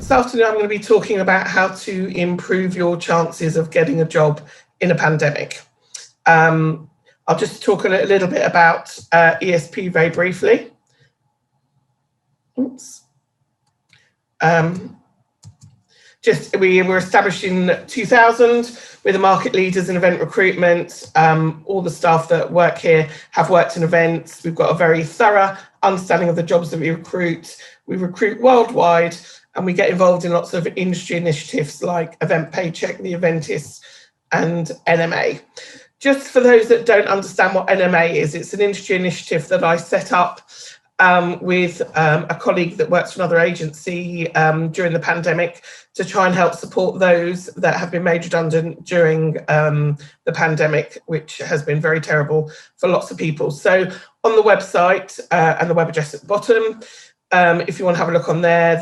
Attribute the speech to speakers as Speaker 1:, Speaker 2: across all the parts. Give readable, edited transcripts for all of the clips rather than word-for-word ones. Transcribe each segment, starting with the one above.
Speaker 1: This afternoon I'm going to be talking about how to improve your chances of getting a job in a pandemic. I'll just talk a little bit about ESP very briefly. Oops. We were established in 2000. We're the market leaders in event recruitment. All the staff that work here have worked in events. We've got a very thorough understanding of the jobs that we recruit. We recruit worldwide, and we get involved in lots of industry initiatives like Event Paycheck, the Eventists, and NMA. Just for those that don't understand what NMA is, it's an industry initiative that I set up with a colleague that works for another agency during the pandemic to try and help support those that have been made redundant during the pandemic, which has been very terrible for lots of people. So on the website and the web address at the bottom, if you want to have a look on there,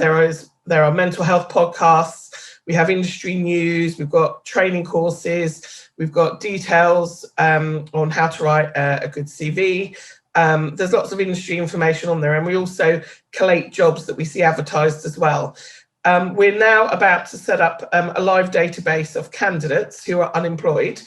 Speaker 1: there are mental health podcasts, we have industry news, we've got training courses, we've got details on how to write a good CV. There's lots of industry information on there, and we also collate jobs that we see advertised as well. We're now about to set up a live database of candidates who are unemployed.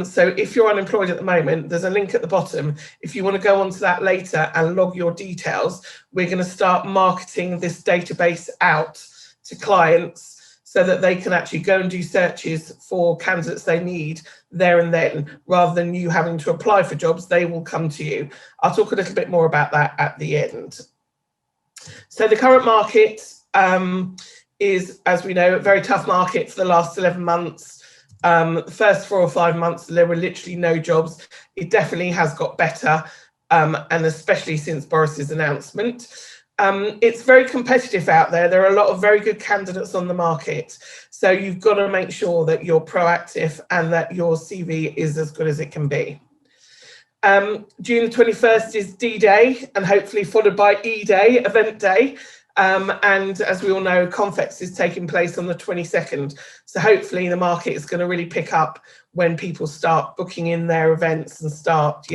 Speaker 1: So if you're unemployed at the moment, there's a link at the bottom. If you want to go onto that later and log your details, we're going to start marketing this database out to clients so that they can actually go and do searches for candidates they need there and then, rather than you having to apply for jobs. They will come to you. I'll talk a little bit more about that at the end. So the current market is, as we know, a very tough market for the last 11 months. The first 4 or 5 months, there were literally no jobs. It definitely has got better, and especially since Boris's announcement. It's very competitive out there. There are a lot of very good candidates on the market. So you've got to make sure that you're proactive and that your CV is as good as it can be. June the 21st is D-Day, and hopefully followed by E-Day, Event Day. And as we all know, CONFEX is taking place on the 22nd. So hopefully the market is going to really pick up when people start booking in their events and start,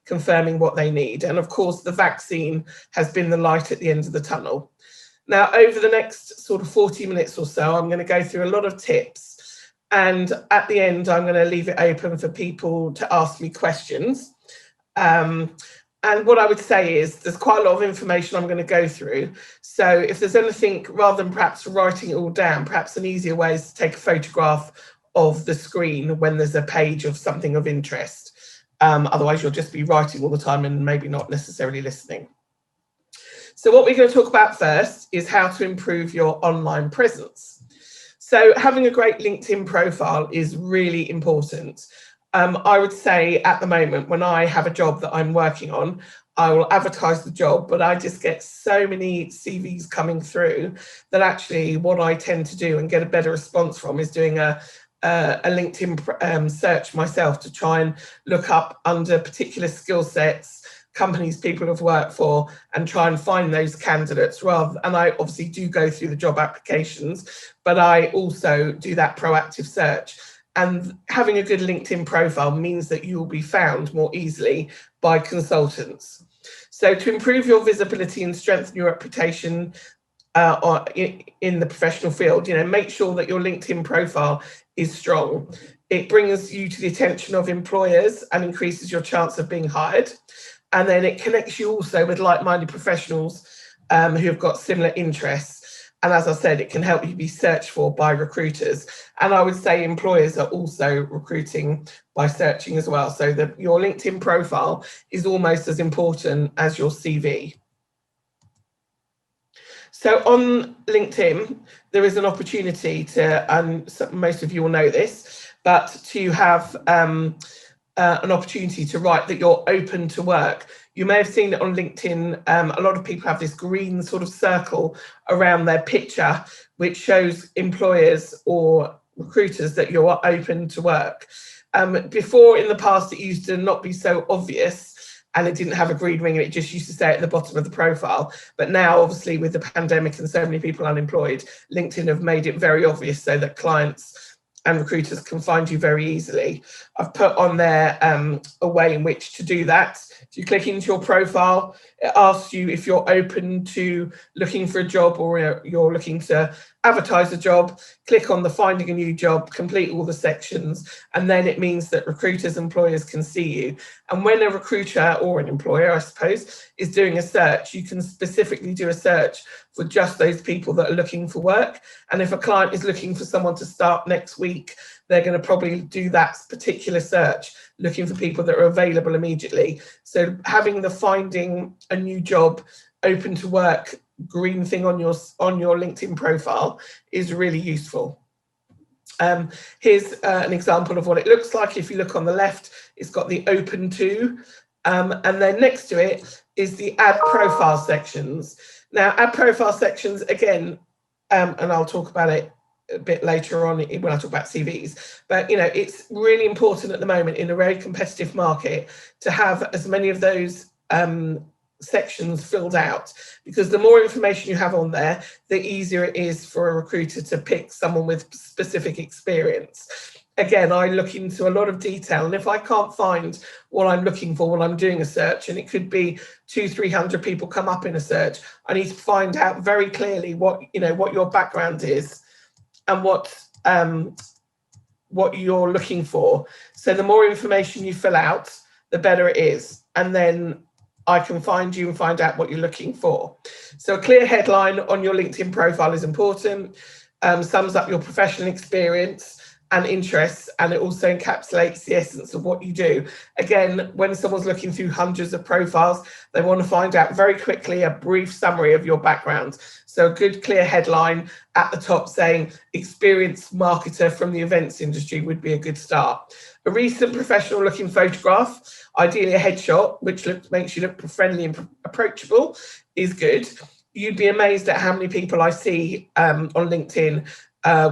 Speaker 1: confirming what they need. And of course, the vaccine has been the light at the end of the tunnel. Now, over the next sort of 40 minutes or so, I'm going to go through a lot of tips. And at the end, I'm going to leave it open for people to ask me questions. And what I would say is there's quite a lot of information I'm going to go through. So if there's anything, rather than perhaps writing it all down, perhaps an easier way is to take a photograph of the screen when there's a page of something of interest. Otherwise, you'll just be writing all the time and maybe not necessarily listening. So what we're going to talk about first is how to improve your online presence. So having a great LinkedIn profile is really important. I would say at the moment, when I have a job that I'm working on, I will advertise the job, but I just get so many CVs coming through that actually what I tend to do and get a better response from is doing a LinkedIn search myself to try and look up under particular skill sets, companies people have worked for, and try and find those candidates and I obviously do go through the job applications, but I also do that proactive search. And having a good LinkedIn profile means that you will be found more easily by consultants. So to improve your visibility and strengthen your reputation in the professional field, make sure that your LinkedIn profile is strong. It brings you to the attention of employers and increases your chance of being hired. And then it connects you also with like-minded professionals who have got similar interess. And as I said, it can help you be searched for by recruiters. And I would say employers are also recruiting by searching as well. So that your LinkedIn profile is almost as important as your CV. So on LinkedIn, there is an opportunity to, and most of you will know this, but to have an opportunity to write that you're open to work. You may have seen it on LinkedIn. A lot of people have this green sort of circle around their picture, which shows employers or recruiters that you're open to work. Before, in the past, it used to not be so obvious and it didn't have a green ring and it just used to stay at the bottom of the profile. But now, obviously, with the pandemic and so many people unemployed, LinkedIn have made it very obvious so that clients and recruiters can find you very easily. I've put on there a way in which to do that. If you click into your profile, it asks you if you're open to looking for a job or you're looking to advertise a job. Click on the finding a new job, complete all the sections, and then it means that recruiters, employers can see you. And when a recruiter or an employer, I suppose, is doing a search, you can specifically do a search for just those people that are looking for work. And if a client is looking for someone to start next week, they're going to probably do that particular search, looking for people that are available immediately. So having the finding a new job, open to work green thing on your LinkedIn profile is really useful. Here's an example of what it looks like. If you look on the left, it's got the open to, and then next to it is the add profile sections. Now, add profile sections, again, and I'll talk about it a bit later on when I talk about CVs, but it's really important at the moment in a very competitive market to have as many of those sections filled out, because the more information you have on there, the easier it is for a recruiter to pick someone with specific experience. Again, I look into a lot of detail, and if I can't find what I'm looking for when I'm doing a search, and it could be 200-300 people come up in a search, I need to find out very clearly what your background is and what you're looking for. So the more information you fill out, the better it is, and then I can find you and find out what you're looking for. So a clear headline on your LinkedIn profile is important, sums up your professional experience and interests, and it also encapsulates the essence of what you do. Again, when someone's looking through hundreds of profiles, they want to find out very quickly a brief summary of your background. So a good clear headline at the top saying experienced marketer from the events industry would be a good start. A recent professional looking photograph, ideally a headshot, which makes you look friendly and approachable, is good. You'd be amazed at how many people I see on LinkedIn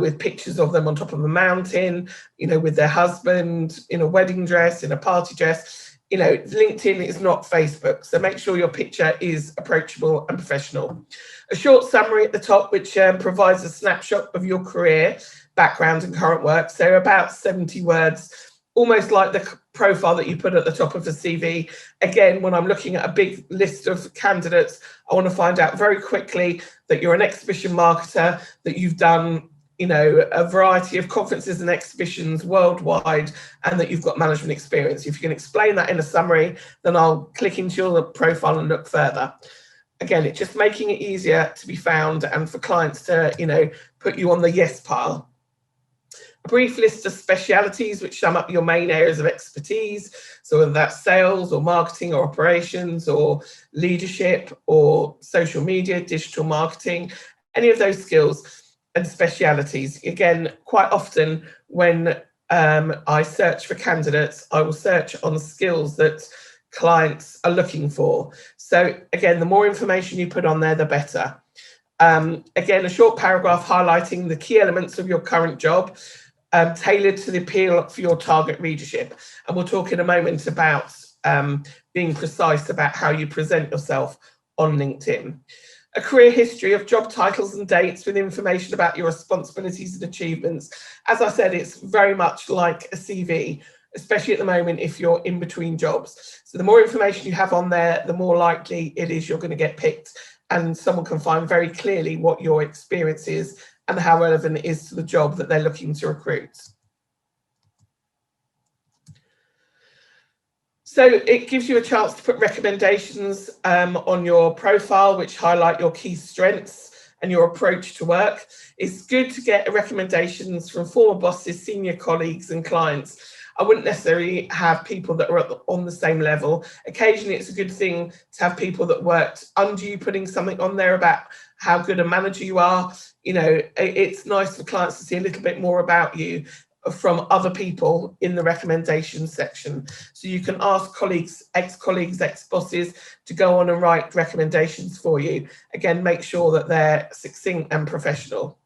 Speaker 1: with pictures of them on top of a mountain, with their husband in a wedding dress, in a party dress. LinkedIn is not Facebook, so make sure your picture is approachable and professional. A short summary at the top, which provides a snapshot of your career, background and current work, so about 70 words, almost like the profile that you put at the top of a CV. Again, when I'm looking at a big list of candidates, I want to find out very quickly that you're an exhibition marketer, that you've done a variety of conferences and exhibitions worldwide, and that you've got management experience. If you can explain that in a summary, then I'll click into your profile and look further. Again, it's just making it easier to be found and for clients to, put you on the yes pile. A brief list of specialities which sum up your main areas of expertise. So whether that's sales or marketing or operations or leadership or social media, digital marketing, any of those skills and specialities. Again, quite often when I search for candidates, I will search on skills that clients are looking for. So again, the more information you put on there, the better. Again, a short paragraph highlighting the key elements of your current job, tailored to the appeal for your target readership. And we'll talk in a moment about being precise about how you present yourself on LinkedIn. A career history of job titles and dates with information about your responsibilities and achievements. As I said, it's very much like a CV, especially at the moment if you're in between jobs. So the more information you have on there, the more likely it is you're going to get picked, and someone can find very clearly what your experience is and how relevant it is to the job that they're looking to recruit. So it gives you a chance to put recommendations on your profile, which highlight your key strengths and your approach to work. It's good to get recommendations from former bosses, senior colleagues and clients. I wouldn't necessarily have people that are on the same level. Occasionally, it's a good thing to have people that worked under you putting something on there about how good a manager you are. It's nice for clients to see a little bit more about you from other people in the recommendations section. So you can ask colleagues, ex-colleagues, ex-bosses to go on and write recommendations for you. Again, make sure that they're succinct and professional.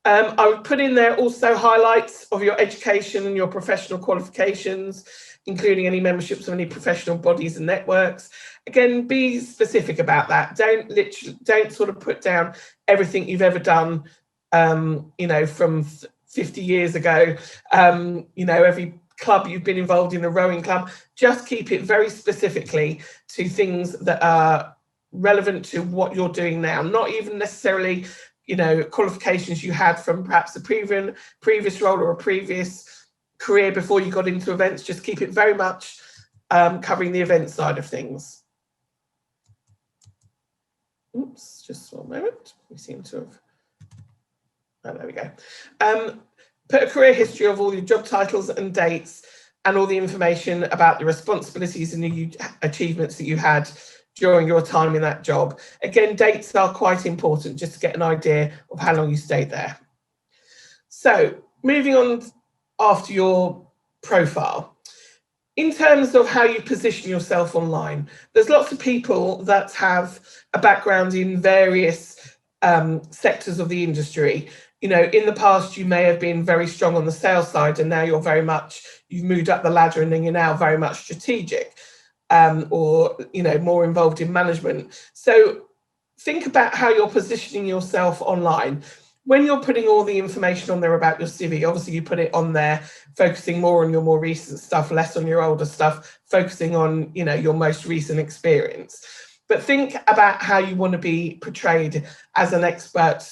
Speaker 1: I would put in there also highlights of your education and your professional qualifications, including any memberships of any professional bodies and networks. Again, be specific about that. Don't sort of put down everything you've ever done, from 50 years ago. You know, every club you've been involved in, a rowing club, just keep it very specifically to things that are relevant to what you're doing now, not even necessarily, you know, qualifications you had from perhaps a previous role or a previous career before you got into events. Just keep it very much covering the event side of things. Oops, just one moment. We seem to have, oh, there we go. Put a career history of all your job titles and dates and all the information about the responsibilities and the achievements that you had during your time in that job. Again, dates are quite important just to get an idea of how long you stayed there. So moving on after your profile. In terms of how you position yourself online, there's lots of people that have a background in various sectors of the industry. You know, in the past, you may have been very strong on the sales side, and now you've moved up the ladder, and then you're now very much strategic, or, you know, more involved in management. So think about how you're positioning yourself online. When you're putting all the information on there about your CV, obviously you put it on there, focusing more on your more recent stuff, less on your older stuff, focusing on, you know, your most recent experience. But think about how you want to be portrayed as an expert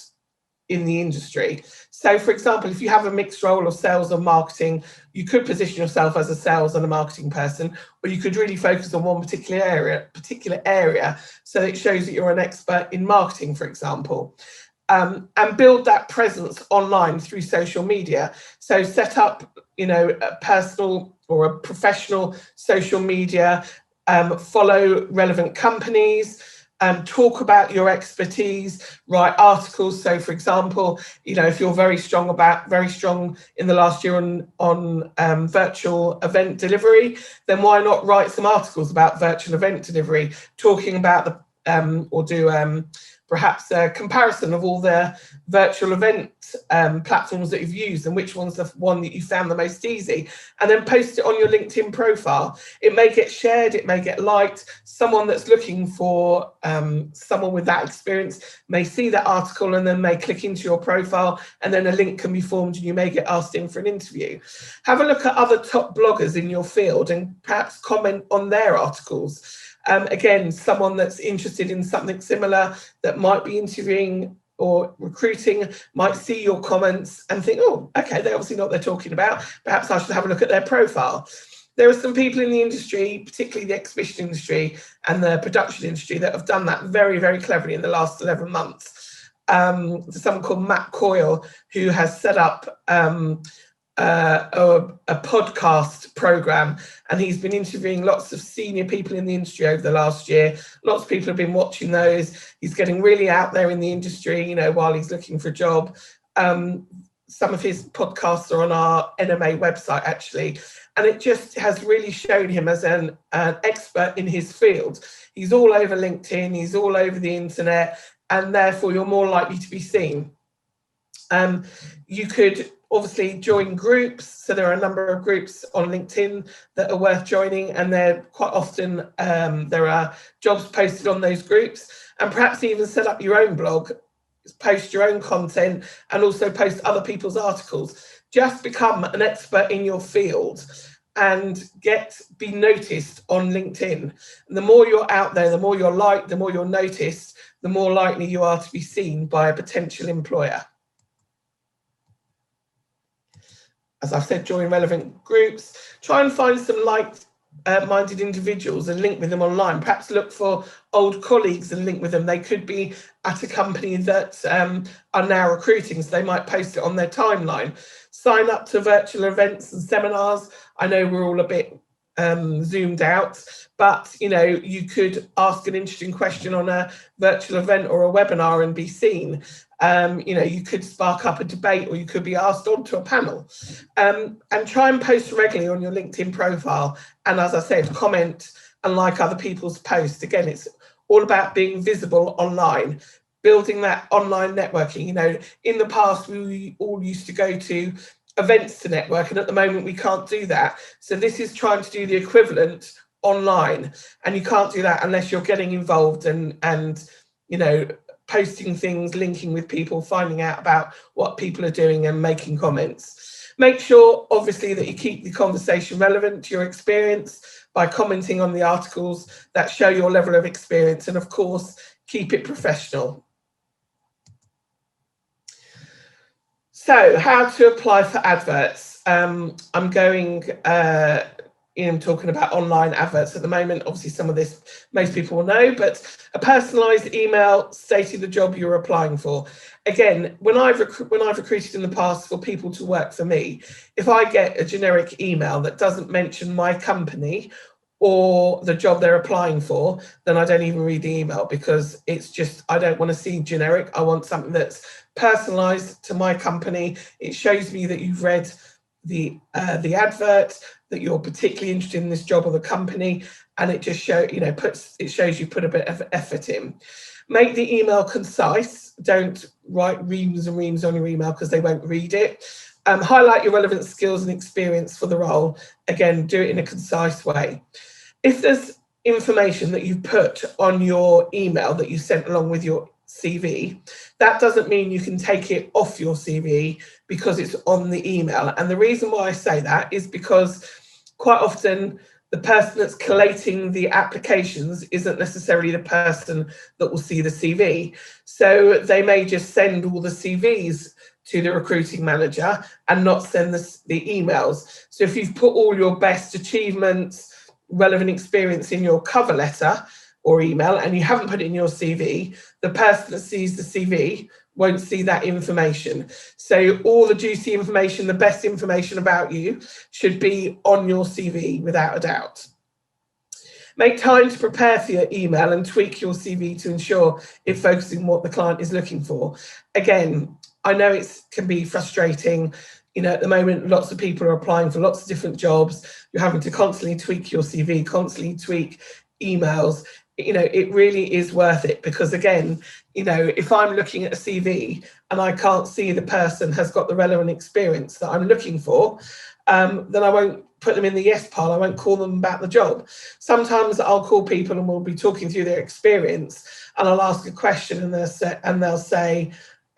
Speaker 1: in the industry. So, for example, if you have a mixed role of sales or marketing, you could position yourself as a sales and a marketing person, or you could really focus on one particular area, so that it shows that you're an expert in marketing, for example. And build that presence online through social media. So set up, you know, a personal or a professional social media, follow relevant companies, talk about your expertise, write articles. So, for example, you know, if you're very strong in the last year on virtual event delivery, then why not write some articles about virtual event delivery, talking about perhaps a comparison of all the virtual event platforms that you've used and which one's the one that you found the most easy, and then post it on your LinkedIn profile. It may get shared, it may get liked. Someone that's looking for someone with that experience may see that article and then may click into your profile, and then a link can be formed and you may get asked in for an interview. Have a look at other top bloggers in your field and perhaps comment on their articles. Again, someone that's interested in something similar that might be interviewing or recruiting might see your comments and think, oh, okay, they obviously know what they're talking about. Perhaps I should have a look at their profile. There are some people in the industry, particularly the exhibition industry and the production industry, that have done that very, very cleverly in the last 11 months. There's someone called Matt Coyle who has set up a podcast program, and he's been interviewing lots of senior people in the industry over the last year. Lots of people have been watching those. He's getting really out there in the industry, you know, while he's looking for a job. Some of his podcasts are on our NMA website, actually, and it just has really shown him as an expert in his field. He's all over LinkedIn, he's all over the internet, and therefore you're more likely to be seen. You could obviously join groups. So there are a number of groups on LinkedIn that are worth joining, and they're quite often there are jobs posted on those groups, and perhaps even set up your own blog, post your own content, and also post other people's articles. Just become an expert in your field and be noticed on LinkedIn. And the more you're out there, the more you're liked, the more you're noticed, the more likely you are to be seen by a potential employer. As I've said, join relevant groups. Try and find some like-minded individuals and link with them online. Perhaps look for old colleagues and link with them. They could be at a company that are now recruiting, so they might post it on their timeline. Sign up to virtual events and seminars. I know we're all a bit zoomed out, but you know, you could ask an interesting question on a virtual event or a webinar and be seen. You know, you could spark up a debate, or you could be asked onto a panel. And try and post regularly on your LinkedIn profile. And as I said, comment and like other people's posts. Again, it's all about being visible online, building that online networking. You know, in the past, we all used to go to events to network, and at the moment we can't do that. So this is trying to do the equivalent online, and you can't do that unless you're getting involved and you know, posting things, linking with people, finding out about what people are doing and making comments. Make sure, obviously, that you keep the conversation relevant to your experience by commenting on the articles that show your level of experience, and of course, keep it professional. So, how to apply for adverts? I'm talking about online adverts at the moment. Obviously, some of this most people will know, but a personalised email stating the job you're applying for. Again, when I've recruited in the past for people to work for me, if I get a generic email that doesn't mention my company or the job they're applying for, then I don't even read the email, because it's just, I don't want to see generic. I want something that's personalised to my company. It shows me that you've read the advert, that you're particularly interested in this job or the company, and it just shows you put a bit of effort in. Make the email concise. Don't write reams and reams on your email, because they won't read it. Highlight your relevant skills and experience for the role. Again, do it in a concise way. If there's information that you've put on your email that you sent along with your CV, that doesn't mean you can take it off your CV because it's on the email. And the reason why I say that is because quite often the person that's collating the applications isn't necessarily the person that will see the CV. So they may just send all the CVs to the recruiting manager and not send the emails. So if you've put all your best achievements, relevant experience in your cover letter or email, and you haven't put it in your CV, the person that sees the CV won't see that information. So all the juicy information, the best information about you should be on your CV without a doubt. Make time to prepare for your email and tweak your CV to ensure it focuses on what the client is looking for. Again, I know it can be frustrating. At the moment, lots of people are applying for lots of different jobs. You're having to constantly tweak your CV, constantly tweak emails. It really is worth it, because again, if I'm looking at a CV and I can't see the person has got the relevant experience that I'm looking for, then I won't put them in the yes pile. I won't call them about the job. Sometimes I'll call people and we'll be talking through their experience, and I'll ask a question and they'll say,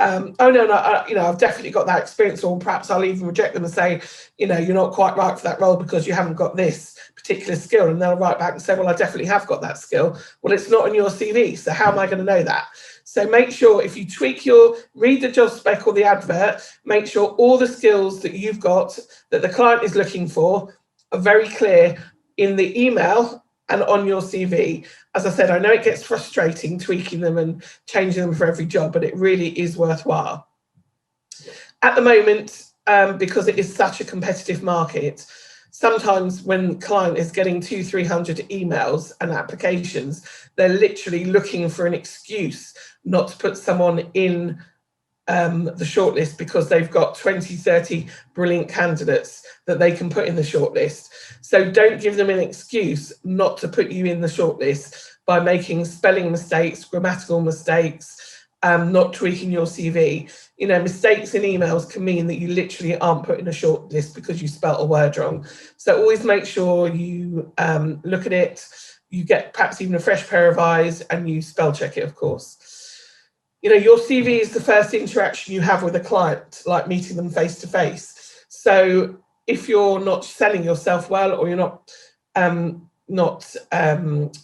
Speaker 1: oh no, I've definitely got that experience, or perhaps I'll even reject them and say, you're not quite right for that role because you haven't got this particular skill, and they'll write back and say, well, I definitely have got that skill. Well, it's not on your CV, so how am I going to know that? So make sure, if you read the job spec or the advert, make sure all the skills that you've got that the client is looking for are very clear in the email and on your CV. As I said, I know it gets frustrating tweaking them and changing them for every job, but it really is worthwhile. At the moment, because it is such a competitive market, sometimes when client is getting 200-300 emails and applications, they're literally looking for an excuse not to put someone in the shortlist, because they've got 20-30 brilliant candidates that they can put in the shortlist. So don't give them an excuse not to put you in the shortlist by making spelling mistakes, grammatical mistakes, not tweaking your CV. Mistakes in emails can mean that you literally aren't put in a shortlist because you spelt a word wrong. So always make sure you look at it, you get perhaps even a fresh pair of eyes, and you spell check it, of course. Your CV is the first interaction you have with a client, like meeting them face to face. So if you're not selling yourself well, or you're not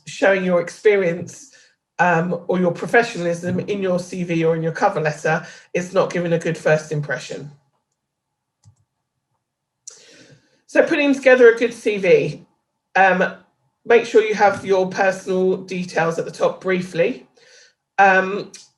Speaker 1: showing your experience or your professionalism in your CV or in your cover letter, it's not giving a good first impression. So putting together a good CV, make sure you have your personal details at the top briefly.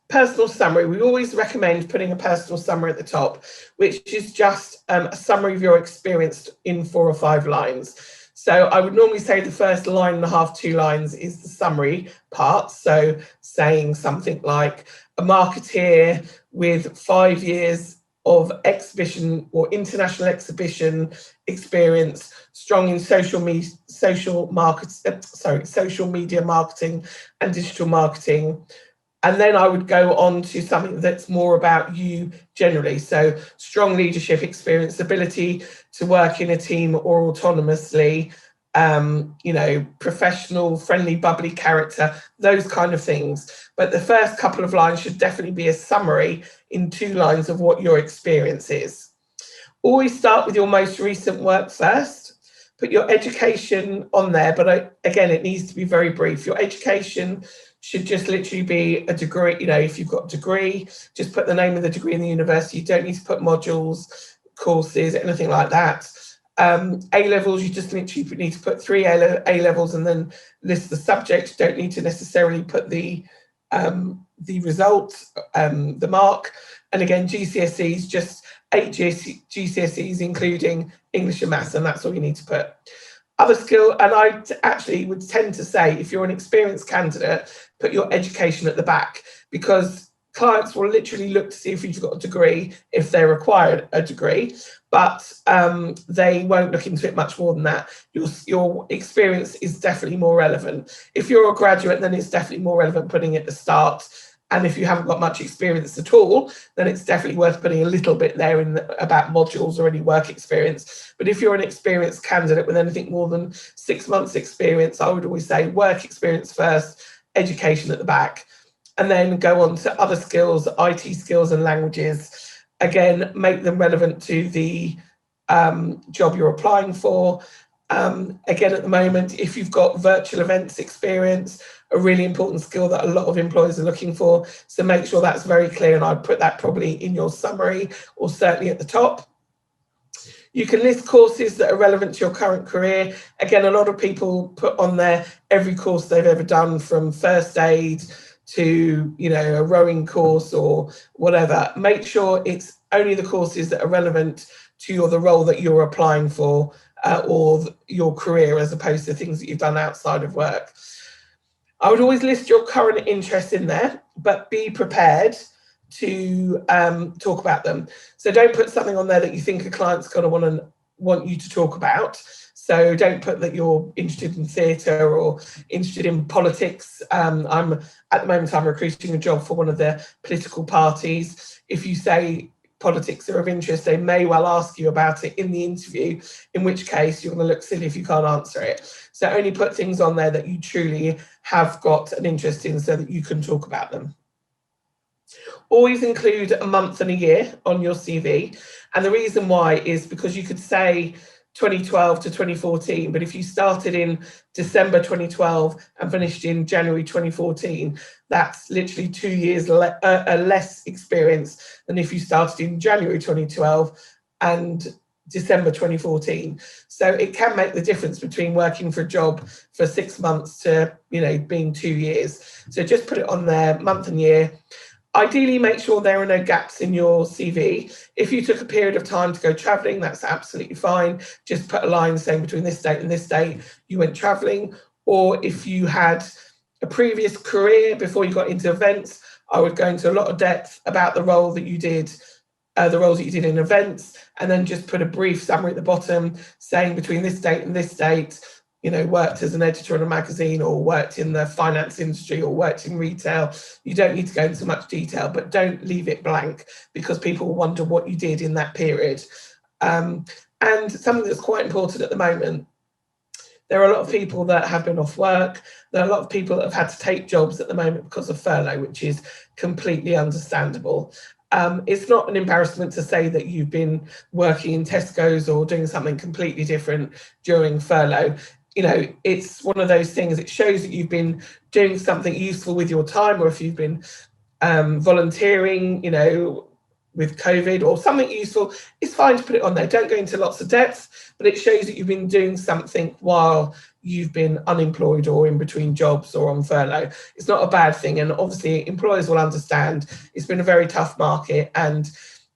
Speaker 1: Personal summary, we always recommend putting a personal summary at the top, which is just a summary of your experience in 4 or 5 lines. So I would normally say the first 1.5 lines, 2 lines is the summary part. So saying something like a marketeer with 5 years of exhibition or international exhibition experience, strong in social media marketing and digital marketing. And then I would go on to something that's more about you generally. So strong leadership experience, ability to work in a team or autonomously, you know, professional, friendly, bubbly character, those kind of things. But the first couple of lines should definitely be a summary in 2 lines of what your experience is. Always start with your most recent work first. Put your education on there, but again, it needs to be very brief. Your education should just literally be a degree. You know, if you've got a degree, just put the name of the degree in the university. You don't need to put modules, courses, anything like that. A-levels, you just literally need to put 3 A-levels and then list the subjects. You don't need to necessarily put the results, the mark. And again, GCSEs, just 8 GCSEs, including English and maths, and that's all you need to put. Other skill, and I actually would tend to say, if you're an experienced candidate, put your education at the back, because clients will literally look to see if you've got a degree, if they require a degree, but they won't look into it much more than that. Your experience is definitely more relevant. If you're a graduate, then it's definitely more relevant putting it at the start. And if you haven't got much experience at all, then it's definitely worth putting a little bit there about modules or any work experience. But if you're an experienced candidate with anything more than 6 months experience, I would always say work experience first, education at the back, and then go on to other skills, IT skills and languages. Again, make them relevant to the job you're applying for. Again, at the moment, if you've got virtual events experience, a really important skill that a lot of employers are looking for. So make sure that's very clear, and I'd put that probably in your summary or certainly at the top. You can list courses that are relevant to your current career. Again, a lot of people put on there every course they've ever done, from first aid to, you know, a rowing course or whatever. Make sure it's only the courses that are relevant to the role that you're applying for or your career, as opposed to things that you've done outside of work. I would always list your current interests in there, but be prepared to talk about them. So don't put something on there that you think a client's going to want you to talk about. So don't put that you're interested in theatre or interested in politics. At the moment, I'm recruiting a job for one of the political parties. If you say politics are of interest, they may well ask you about it in the interview, in which case you're going to look silly if you can't answer it. So only put things on there that you truly have got an interest in so that you can talk about them. Always include a month and a year on your CV. And the reason why is because you could say 2012 to 2014, but if you started in December 2012 and finished in January 2014, that's literally 2 years less experience than if you started in January 2012 and December 2014. So it can make the difference between working for a job for 6 months to, you know, being 2 years. So just put it on there, month and year. Ideally, make sure there are no gaps in your CV. If you took a period of time to go travelling, that's absolutely fine. Just put a line saying between this date and this date you went travelling. Or if you had a previous career before you got into events, I would go into a lot of depth about the role that you did, the roles that you did in events, and then just put a brief summary at the bottom saying between this date and this date, you know, worked as an editor in a magazine, or worked in the finance industry, or worked in retail. You don't need to go into much detail, but don't leave it blank, because people will wonder what you did in that period. And something that's quite important at the moment, there are a lot of people that have been off work. There are a lot of people that have had to take jobs at the moment because of furlough, which is completely understandable. It's not an embarrassment to say that you've been working in Tesco's or doing something completely different during furlough. You know, it's one of those things. It shows that you've been doing something useful with your time, or if you've been volunteering, you know, with COVID or something useful, it's fine to put it on there. Don't go into lots of depth, but it shows that you've been doing something while you've been unemployed or in between jobs or on furlough. It's not a bad thing. And obviously employers will understand it's been a very tough market, and,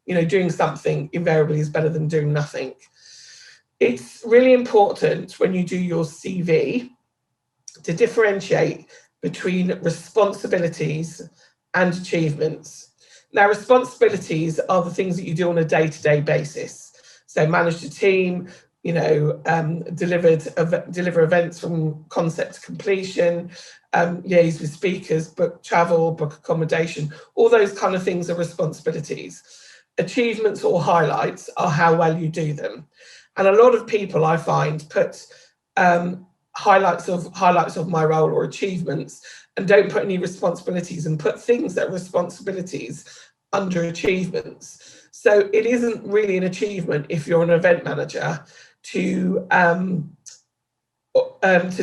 Speaker 1: you know, doing something invariably is better than doing nothing. It's really important when you do your CV to differentiate between responsibilities and achievements. Now, responsibilities are the things that you do on a day-to-day basis. So manage a team, you know, deliver events from concept to completion, liaise with speakers, book travel, book accommodation. All those kind of things are responsibilities. Achievements or highlights are how well you do them. And a lot of people, I find, put highlights of my role or achievements, and don't put any responsibilities, and put things that are responsibilities under achievements. So it isn't really an achievement if you're an event manager to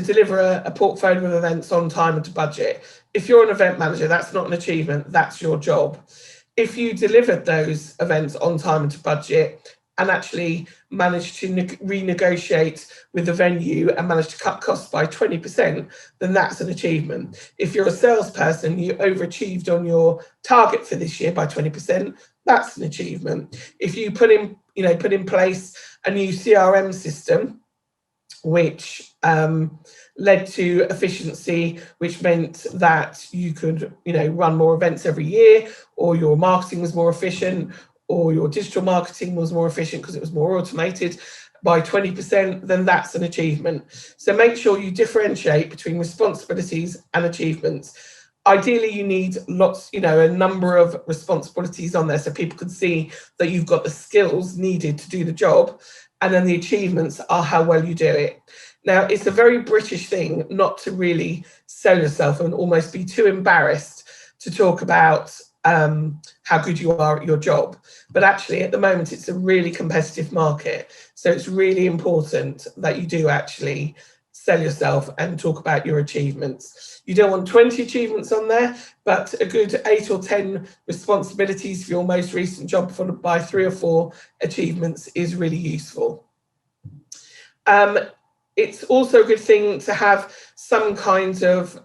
Speaker 1: deliver a portfolio of events on time and to budget. If you're an event manager, that's not an achievement, that's your job. If you delivered those events on time and to budget and actually managed to renegotiate with the venue and managed to cut costs by 20%, then that's an achievement. If you're a salesperson, you overachieved on your target for this year by 20%, that's an achievement. If you put in place a new CRM system, which led to efficiency, which meant that you could, run more events every year, or your marketing was more efficient, or your digital marketing was more efficient because it was more automated by 20%, then that's an achievement. So make sure you differentiate between responsibilities and achievements. Ideally, you need lots, a number of responsibilities on there so people can see that you've got the skills needed to do the job. And then the achievements are how well you do it. Now, it's a very British thing not to really sell yourself and almost be too embarrassed to talk about how good you are at your job. But actually, at the moment, it's a really competitive market. So it's really important that you do actually sell yourself and talk about your achievements. You don't want 20 achievements on there, but a good 8 or 10 responsibilities for your most recent job, followed by 3 or 4 achievements, is really useful. It's also a good thing to have some kind of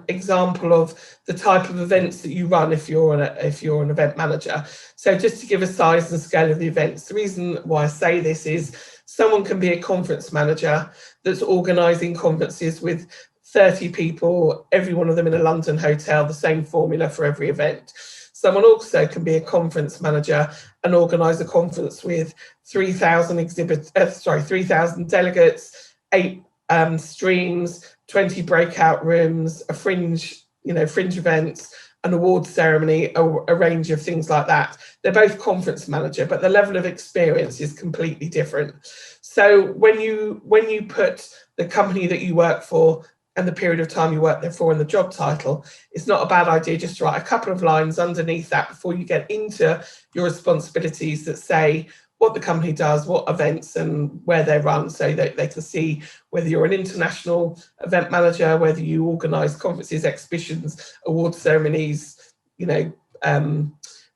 Speaker 1: example of the type of events that you run if you're an event manager. So just to give a size and scale of the events, the reason why I say this is someone can be a conference manager that's organising conferences with 30 people, every one of them in a London hotel, the same formula for every event. Someone also can be a conference manager and organise a conference with 3,000 delegates, 8 streams, 20 breakout rooms, a fringe events, an awards ceremony, a range of things like that. They're both conference manager, but the level of experience is completely different. So when you put the company that you work for and the period of time you work there for in the job title, it's not a bad idea just to write a couple of lines underneath that before you get into your responsibilities that say what the company does, what events and where they're run, so that they can see whether you're an international event manager, whether you organise conferences, exhibitions, award ceremonies,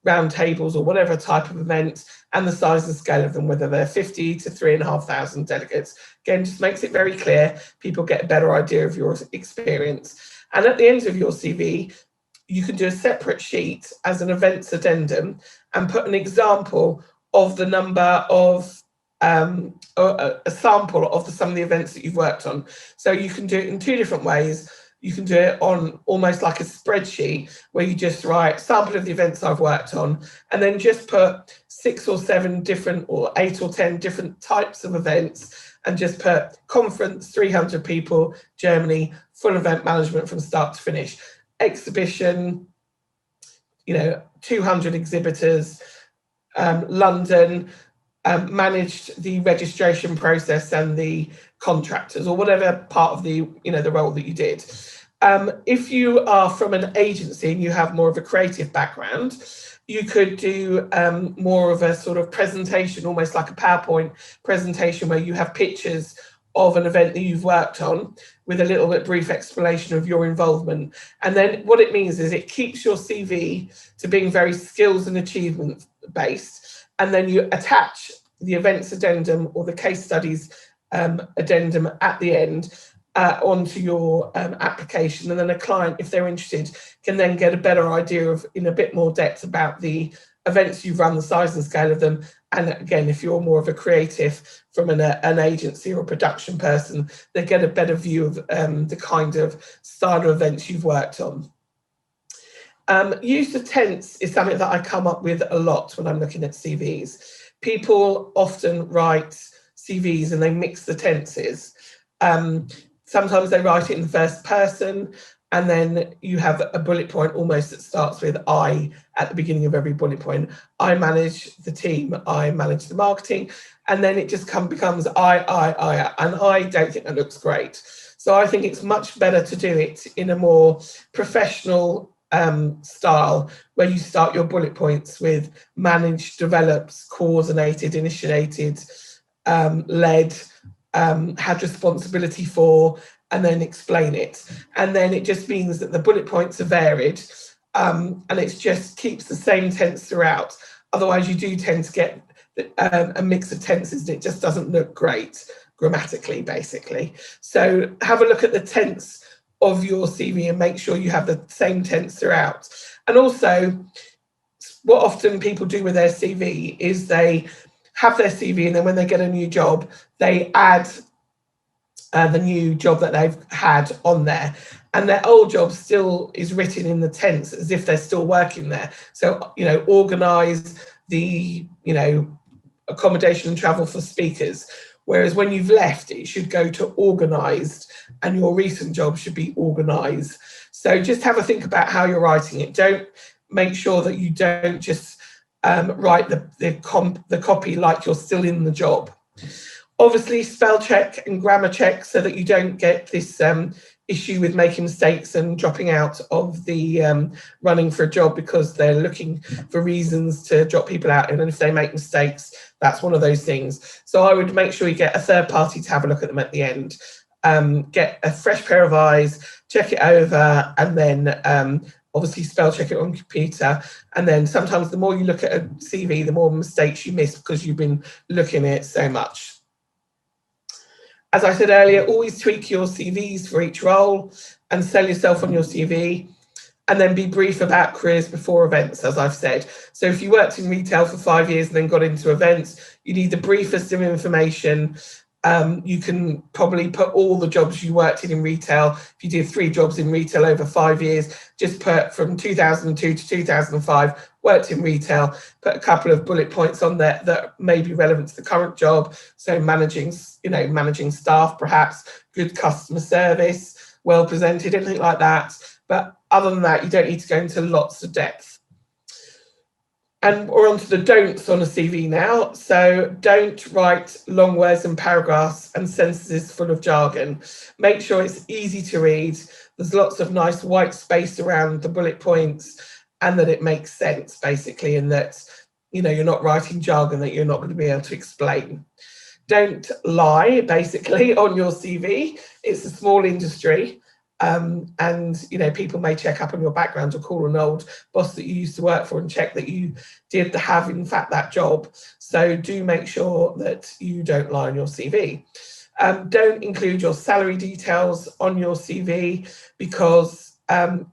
Speaker 1: round tables or whatever type of event, and the size and scale of them, whether they're 50 to 3,500 delegates. Again, just makes it very clear. People get a better idea of your experience. And at the end of your CV, you can do a separate sheet as an events addendum and put an example of the number of a sample of some of the events that you've worked on. So you can do it in 2 different ways. You can do it on almost like a spreadsheet where you just write sample of the events I've worked on, and then just put 6 or 7 different or 8 or 10 different types of events, and just put conference, 300 people, Germany, full event management from start to finish, exhibition, 200 exhibitors, London, managed the registration process and the contractors, or whatever part of the the role that you did. If you are from an agency and you have more of a creative background, you could do more of a sort of presentation, almost like a PowerPoint presentation, where you have pictures of an event that you've worked on with a little bit brief explanation of your involvement. And then what it means is it keeps your CV to being very skills and achievement based, and then you attach the events addendum or the case studies addendum at the end onto your application, and then a client, if they're interested, can then get a better idea of, in a bit more depth, about the events you've run, the size and scale of them. And again, if you're more of a creative from an agency or a production person, they get a better view of the kind of style of events you've worked on. Use of tense is something that I come up with a lot when I'm looking at CVs. People often write CVs and they mix the tenses. Sometimes they write it in the first person. and then you have a bullet point almost that starts with I at the beginning of every bullet point. I manage the team, I manage the marketing, and then it just becomes I, and I don't think that looks great. So I think it's much better to do it in a more professional style, where you start your bullet points with managed, developed, coordinated, initiated, led, had responsibility for, and then explain it. And then it just means that the bullet points are varied, and it just keeps the same tense throughout. Otherwise, you do tend to get a mix of tenses, and it just doesn't look great grammatically, basically. So have a look at the tense of your CV and make sure you have the same tense throughout. And also, what often people do with their CV is they have their CV, and then when they get a new job, they add the new job that they've had on there, and their old job still is written in the tense as if they're still working there. So, organise the, accommodation and travel for speakers. Whereas when you've left, it should go to organised, and your recent job should be organised. So just have a think about how you're writing it. Don't make sure that you don't just write the copy like you're still in the job. Obviously, spell check and grammar check so that you don't get this issue with making mistakes and dropping out of the running for a job because they're looking for reasons to drop people out. And if they make mistakes, that's one of those things. So I would make sure you get a third party to have a look at them at the end. Get a fresh pair of eyes, check it over, and then obviously spell check it on computer. And then sometimes the more you look at a CV, the more mistakes you miss because you've been looking at it so much. As I said earlier, always tweak your CVs for each role and sell yourself on your CV, and then be brief about careers before events, as I've said. So if you worked in retail for 5 years and then got into events, you need the briefest of information. You can probably put all the jobs you worked in retail. If you did 3 jobs in retail over 5 years, just put from 2002 to 2005, worked in retail, put a couple of bullet points on there that may be relevant to the current job. So managing staff, perhaps, good customer service, well presented, anything like that. But other than that, you don't need to go into lots of depth. And we're on to the don'ts on a CV now. So don't write long words and paragraphs and sentences full of jargon. Make sure it's easy to read. There's lots of nice white space around the bullet points, and that it makes sense, basically, and that you're not writing jargon that you're not going to be able to explain. Don't lie, basically, on your CV. It's a small industry. And people may check up on your background or call an old boss that you used to work for and check that you did have in fact that job. So do make sure that you don't lie on your CV. Don't include your salary details on your CV, because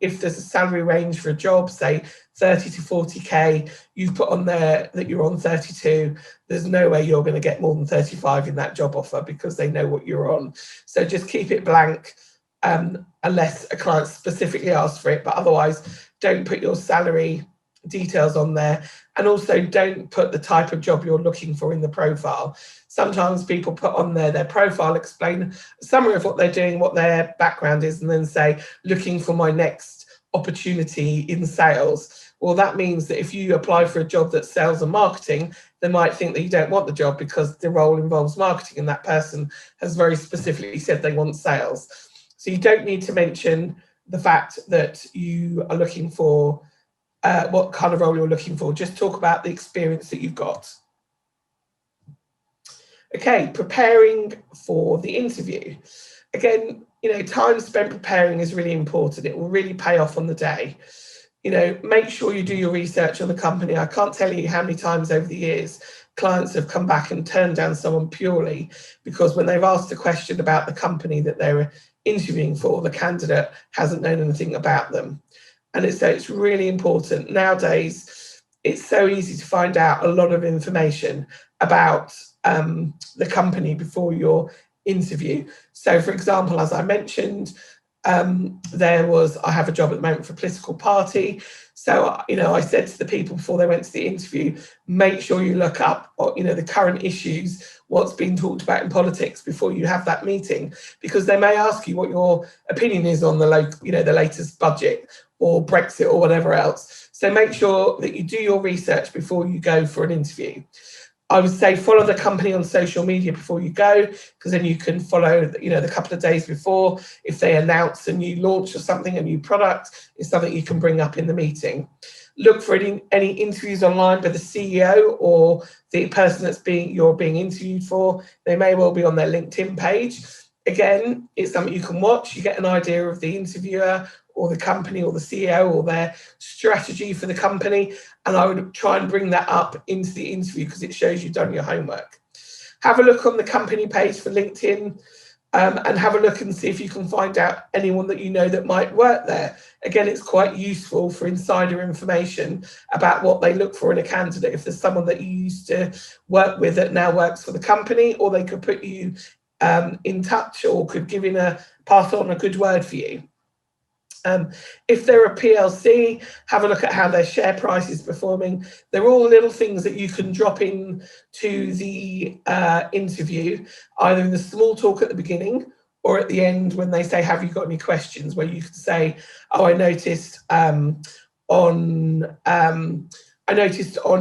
Speaker 1: if there's a salary range for a job, say 30 to 40k, you've put on there that you're on 32, there's no way you're going to get more than 35 in that job offer because they know what you're on. So just keep it blank. Unless a client specifically asks for it, but otherwise don't put your salary details on there. And also don't put the type of job you're looking for in the profile. Sometimes people put on there their profile, explain a summary of what they're doing, what their background is, and then say, looking for my next opportunity in sales. Well, that means that if you apply for a job that's sales and marketing, they might think that you don't want the job because the role involves marketing and that person has very specifically said they want sales. So you don't need to mention the fact that you are looking for what kind of role you're looking for. Just talk about the experience that you've got. Okay, preparing for the interview. Again, time spent preparing is really important. It will really pay off on the day. Make sure you do your research on the company. I can't tell you how many times over the years clients have come back and turned down someone purely because when they've asked a question about the company that they were interviewing for, the candidate hasn't known anything about them. And it's really important. Nowadays, it's so easy to find out a lot of information about the company before your interview. So, for example, as I mentioned, I have a job at the moment for a political party. So, I said to the people before they went to the interview, make sure you look up, the current issues, what's being talked about in politics before you have that meeting, because they may ask you what your opinion is on the latest budget or Brexit or whatever else. So make sure that you do your research before you go for an interview. I would say follow the company on social media before you go, because then you can follow, the couple of days before. If they announce a new launch or something, a new product, it's something you can bring up in the meeting. Look for any interviews online by the CEO or the person you're being interviewed for. They may well be on their LinkedIn page. Again, it's something you can watch. You get an idea of the interviewer or the company or the CEO or their strategy for the company. And I would try and bring that up into the interview because it shows you've done your homework. Have a look on the company page for LinkedIn and have a look and see if you can find out anyone that you know that might work there. Again, it's quite useful for insider information about what they look for in a candidate. If there's someone that you used to work with that now works for the company, or they could put you in touch or could pass on a good word for you. If they're a PLC, have a look at how their share price is performing. They're all little things that you can drop in to the interview, either in the small talk at the beginning or at the end when they say, have you got any questions, where you can say, oh, I noticed on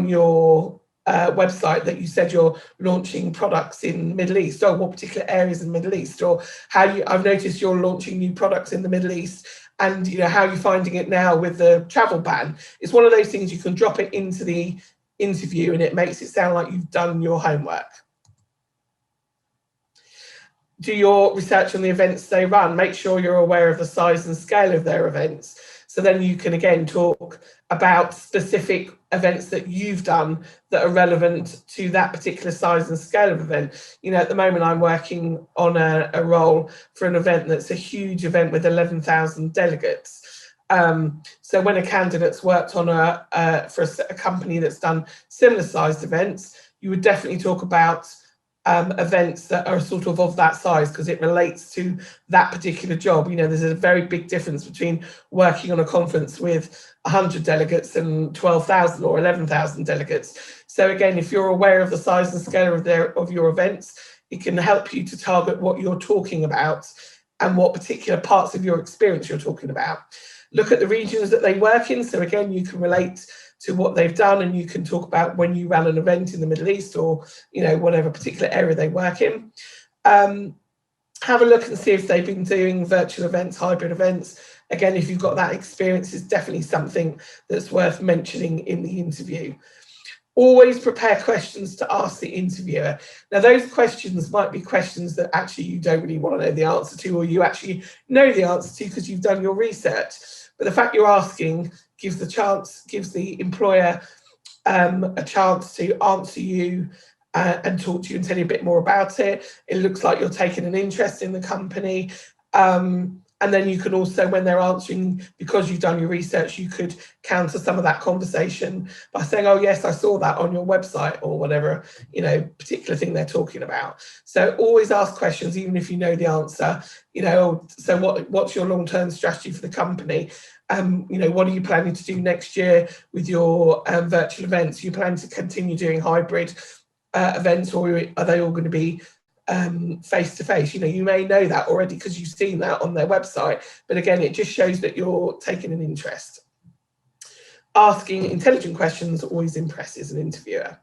Speaker 1: your website that you said you're launching products in the Middle East, or what particular areas in the Middle East, or I've noticed you're launching new products in the Middle East, and how you're finding it now with the travel ban. It's one of those things you can drop it into the interview and it makes it sound like you've done your homework. Do your research on the events they run. Make sure you're aware of the size and scale of their events. So then you can again talk about specific events that you've done that are relevant to that particular size and scale of event. At the moment I'm working on a role for an event that's a huge event with 11,000 delegates. So when a candidate's worked on for a company that's done similar sized events, you would definitely talk about events that are sort of that size, because it relates to that particular job. There's a very big difference between working on a conference with 100 delegates and 12,000 or 11,000 delegates. So again, if you're aware of the size and scale of your events, it can help you to target what you're talking about and what particular parts of your experience you're talking about. Look at the regions that they work in. So again, you can relate to what they've done, and you can talk about when you ran an event in the Middle East or whatever particular area they work in. Have a look and see if they've been doing virtual events, hybrid events. Again, if you've got that experience, it's definitely something that's worth mentioning in the interview. Always prepare questions to ask the interviewer. Now, those questions might be questions that actually you don't really want to know the answer to, or you actually know the answer to because you've done your research. But the fact you're asking gives the employer a chance to answer you and talk to you and tell you a bit more about it. It looks like you're taking an interest in the company. And then you can also, when they're answering, because you've done your research, you could counter some of that conversation by saying, oh, yes, I saw that on your website, or whatever, particular thing they're talking about. So always ask questions, even if you know the answer. So what's your long-term strategy for the company? What are you planning to do next year with your virtual events? Are you planning to continue doing hybrid events, or are they all going to be face-to-face? You may know that already because you've seen that on their website, but again, it just shows that you're taking an interest. Asking intelligent questions always impresses an interviewer.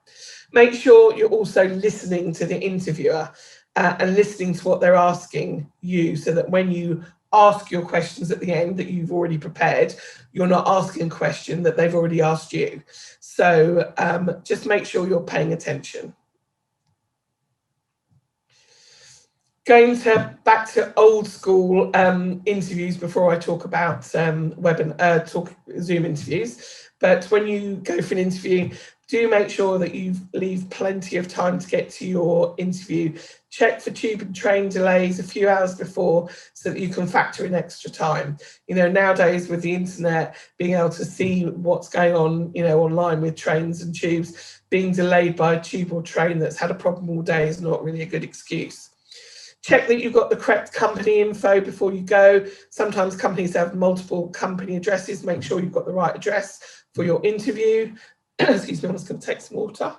Speaker 1: Make sure you're also listening to the interviewer and listening to what they're asking you, so that when you ask your questions at the end that you've already prepared, you're not asking a question that they've already asked you. So just make sure you're paying attention. Going back to old school interviews before I talk about Zoom interviews. But when you go for an interview, do make sure that you leave plenty of time to get to your interview. Check for tube and train delays a few hours before, so that you can factor in extra time. Nowadays with the internet, being able to see what's going on, online with trains and tubes, being delayed by a tube or train that's had a problem all day is not really a good excuse. Check that you've got the correct company info before you go. Sometimes companies have multiple company addresses. Make sure you've got the right address for your interview. Excuse me, I'm just going to take some water.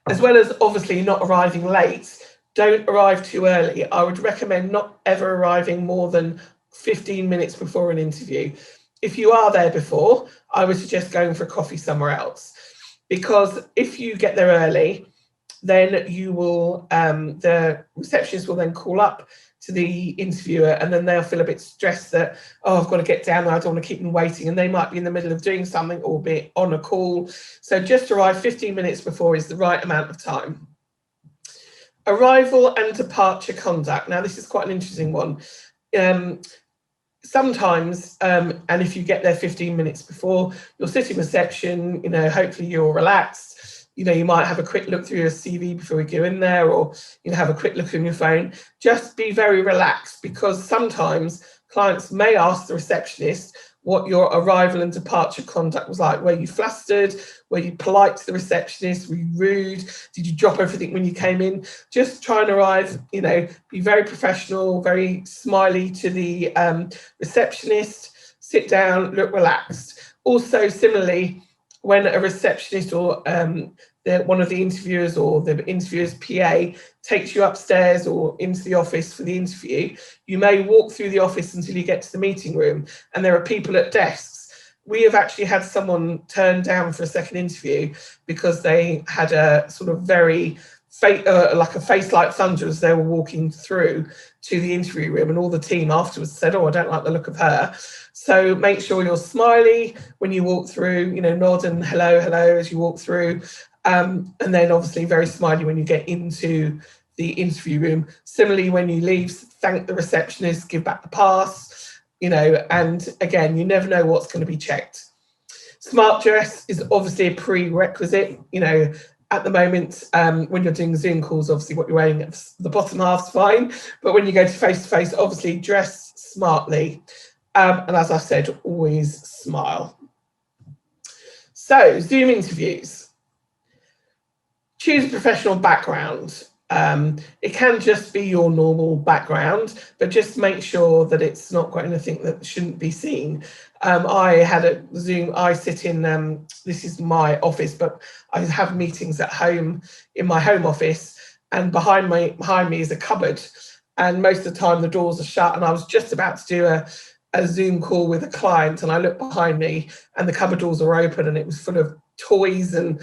Speaker 1: As well as obviously not arriving late, don't arrive too early. I would recommend not ever arriving more than 15 minutes before an interview. If you are there before, I would suggest going for a coffee somewhere else, because if you get there early, then you will, the receptionist will then call up to the interviewer, and then they'll feel a bit stressed that, oh, I've got to get down there, I don't want to keep them waiting, and they might be in the middle of doing something or be on a call. So just arrive 15 minutes before is the right amount of time. Arrival and departure conduct. Now, this is quite an interesting one. Sometimes, and if you get there 15 minutes before, you'll sit in reception, you know, hopefully you're relaxed. You know, you might have a quick look through your CV before you go in there, or you know, have a quick look on your phone. Just be very relaxed, because sometimes clients may ask the receptionist what your arrival and departure conduct was like. Were you flustered? Were you polite to the receptionist? Were you rude? Did you drop everything when you came in? Just try and arrive, you know, be very professional, very smiley to the receptionist, sit down, look relaxed. Also, similarly, when a receptionist or one of the interviewers or the interviewer's PA takes you upstairs or into the office for the interview, you may walk through the office until you get to the meeting room, and there are people at desks. We have actually had someone turned down for a second interview because they had a sort of very like a face like thunder as they were walking through to the interview room, and all the team afterwards said, oh, I don't like the look of her. So make sure you're smiley when you walk through, you know, nod and hello, hello as you walk through. And then obviously very smiley when you get into the interview room. Similarly, when you leave, thank the receptionist, give back the pass, you know, and again, you never know what's going to be checked. Smart dress is obviously a prerequisite, you know. At the moment, when you're doing Zoom calls, obviously what you're wearing at the bottom half's fine, but when you go to face, obviously dress smartly. And as I said, always smile. So, Zoom interviews. Choose a professional background. It can just be your normal background, but just make sure that it's not got anything that shouldn't be seen. I had a Zoom, I sit in, this is my office, but I have meetings at home in my home office, and behind me is a cupboard, and most of the time the doors are shut, and I was just about to do a Zoom call with a client, and I looked behind me and the cupboard doors are open, and it was full of toys and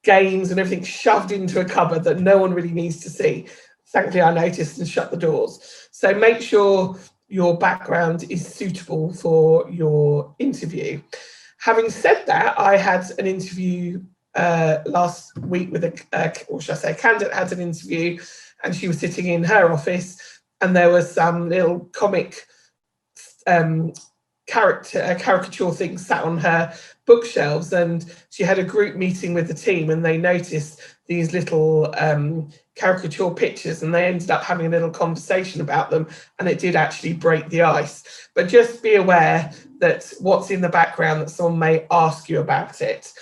Speaker 1: games and everything shoved into a cupboard that no one really needs to see. Thankfully, I noticed and shut the doors. So make sure your background is suitable for your interview. Having said that, I had an interview last week with or should I say, a candidate had an interview, and she was sitting in her office, and there was some little comic caricature things sat on her bookshelves, and she had a group meeting with the team, and they noticed these little caricature pictures, and they ended up having a little conversation about them, and it did actually break the ice. But just be aware that what's in the background, that someone may ask you about it.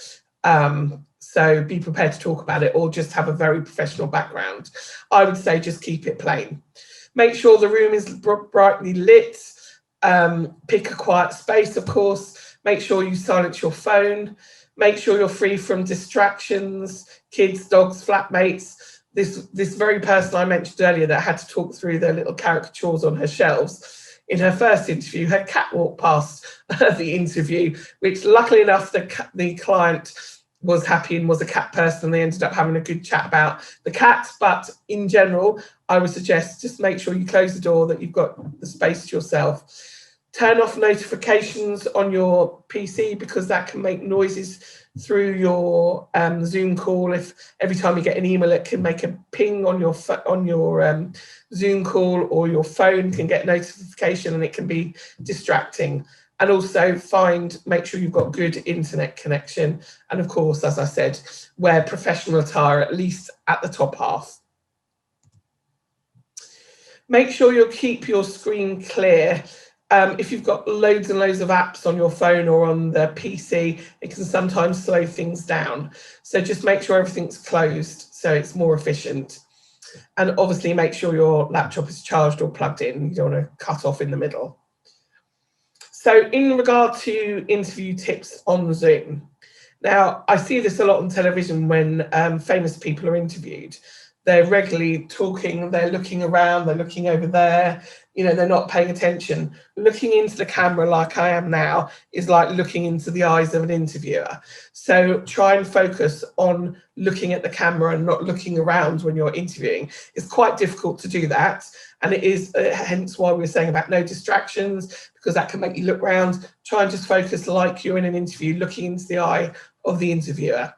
Speaker 1: So be prepared to talk about it, or just have a very professional background. I would say just keep it plain. Make sure the room is brightly lit. Pick a quiet space, of course. Make sure you silence your phone. Make sure you're free from distractions, kids, dogs, flatmates. This very person I mentioned earlier that had to talk through their little caricatures on her shelves, in her first interview, her cat walked past the interview, which luckily enough, the client was happy and was a cat person. They ended up having a good chat about the cat. But in general, I would suggest just make sure you close the door, that you've got the space to yourself. Turn off notifications on your PC, because that can make noises through your Zoom call. If every time you get an email, it can make a ping on your Zoom call, or your phone can get notification, and it can be distracting. And also make sure you've got good internet connection. And of course, as I said, wear professional attire, at least at the top half. Make sure you keep your screen clear. If you've got loads and loads of apps on your phone or on the PC, it can sometimes slow things down. So just make sure everything's closed so it's more efficient. And obviously make sure your laptop is charged or plugged in. You don't want to cut off in the middle. So in regard to interview tips on Zoom, now I see this a lot on television when famous people are interviewed. They're regularly talking, they're looking around, they're looking over there, you know, they're not paying attention. Looking into the camera like I am now is like looking into the eyes of an interviewer. So try and focus on looking at the camera and not looking around when you're interviewing. It's quite difficult to do that. And it is hence why we were saying about no distractions, because that can make you look around. Try and just focus like you're in an interview, looking into the eye of the interviewer.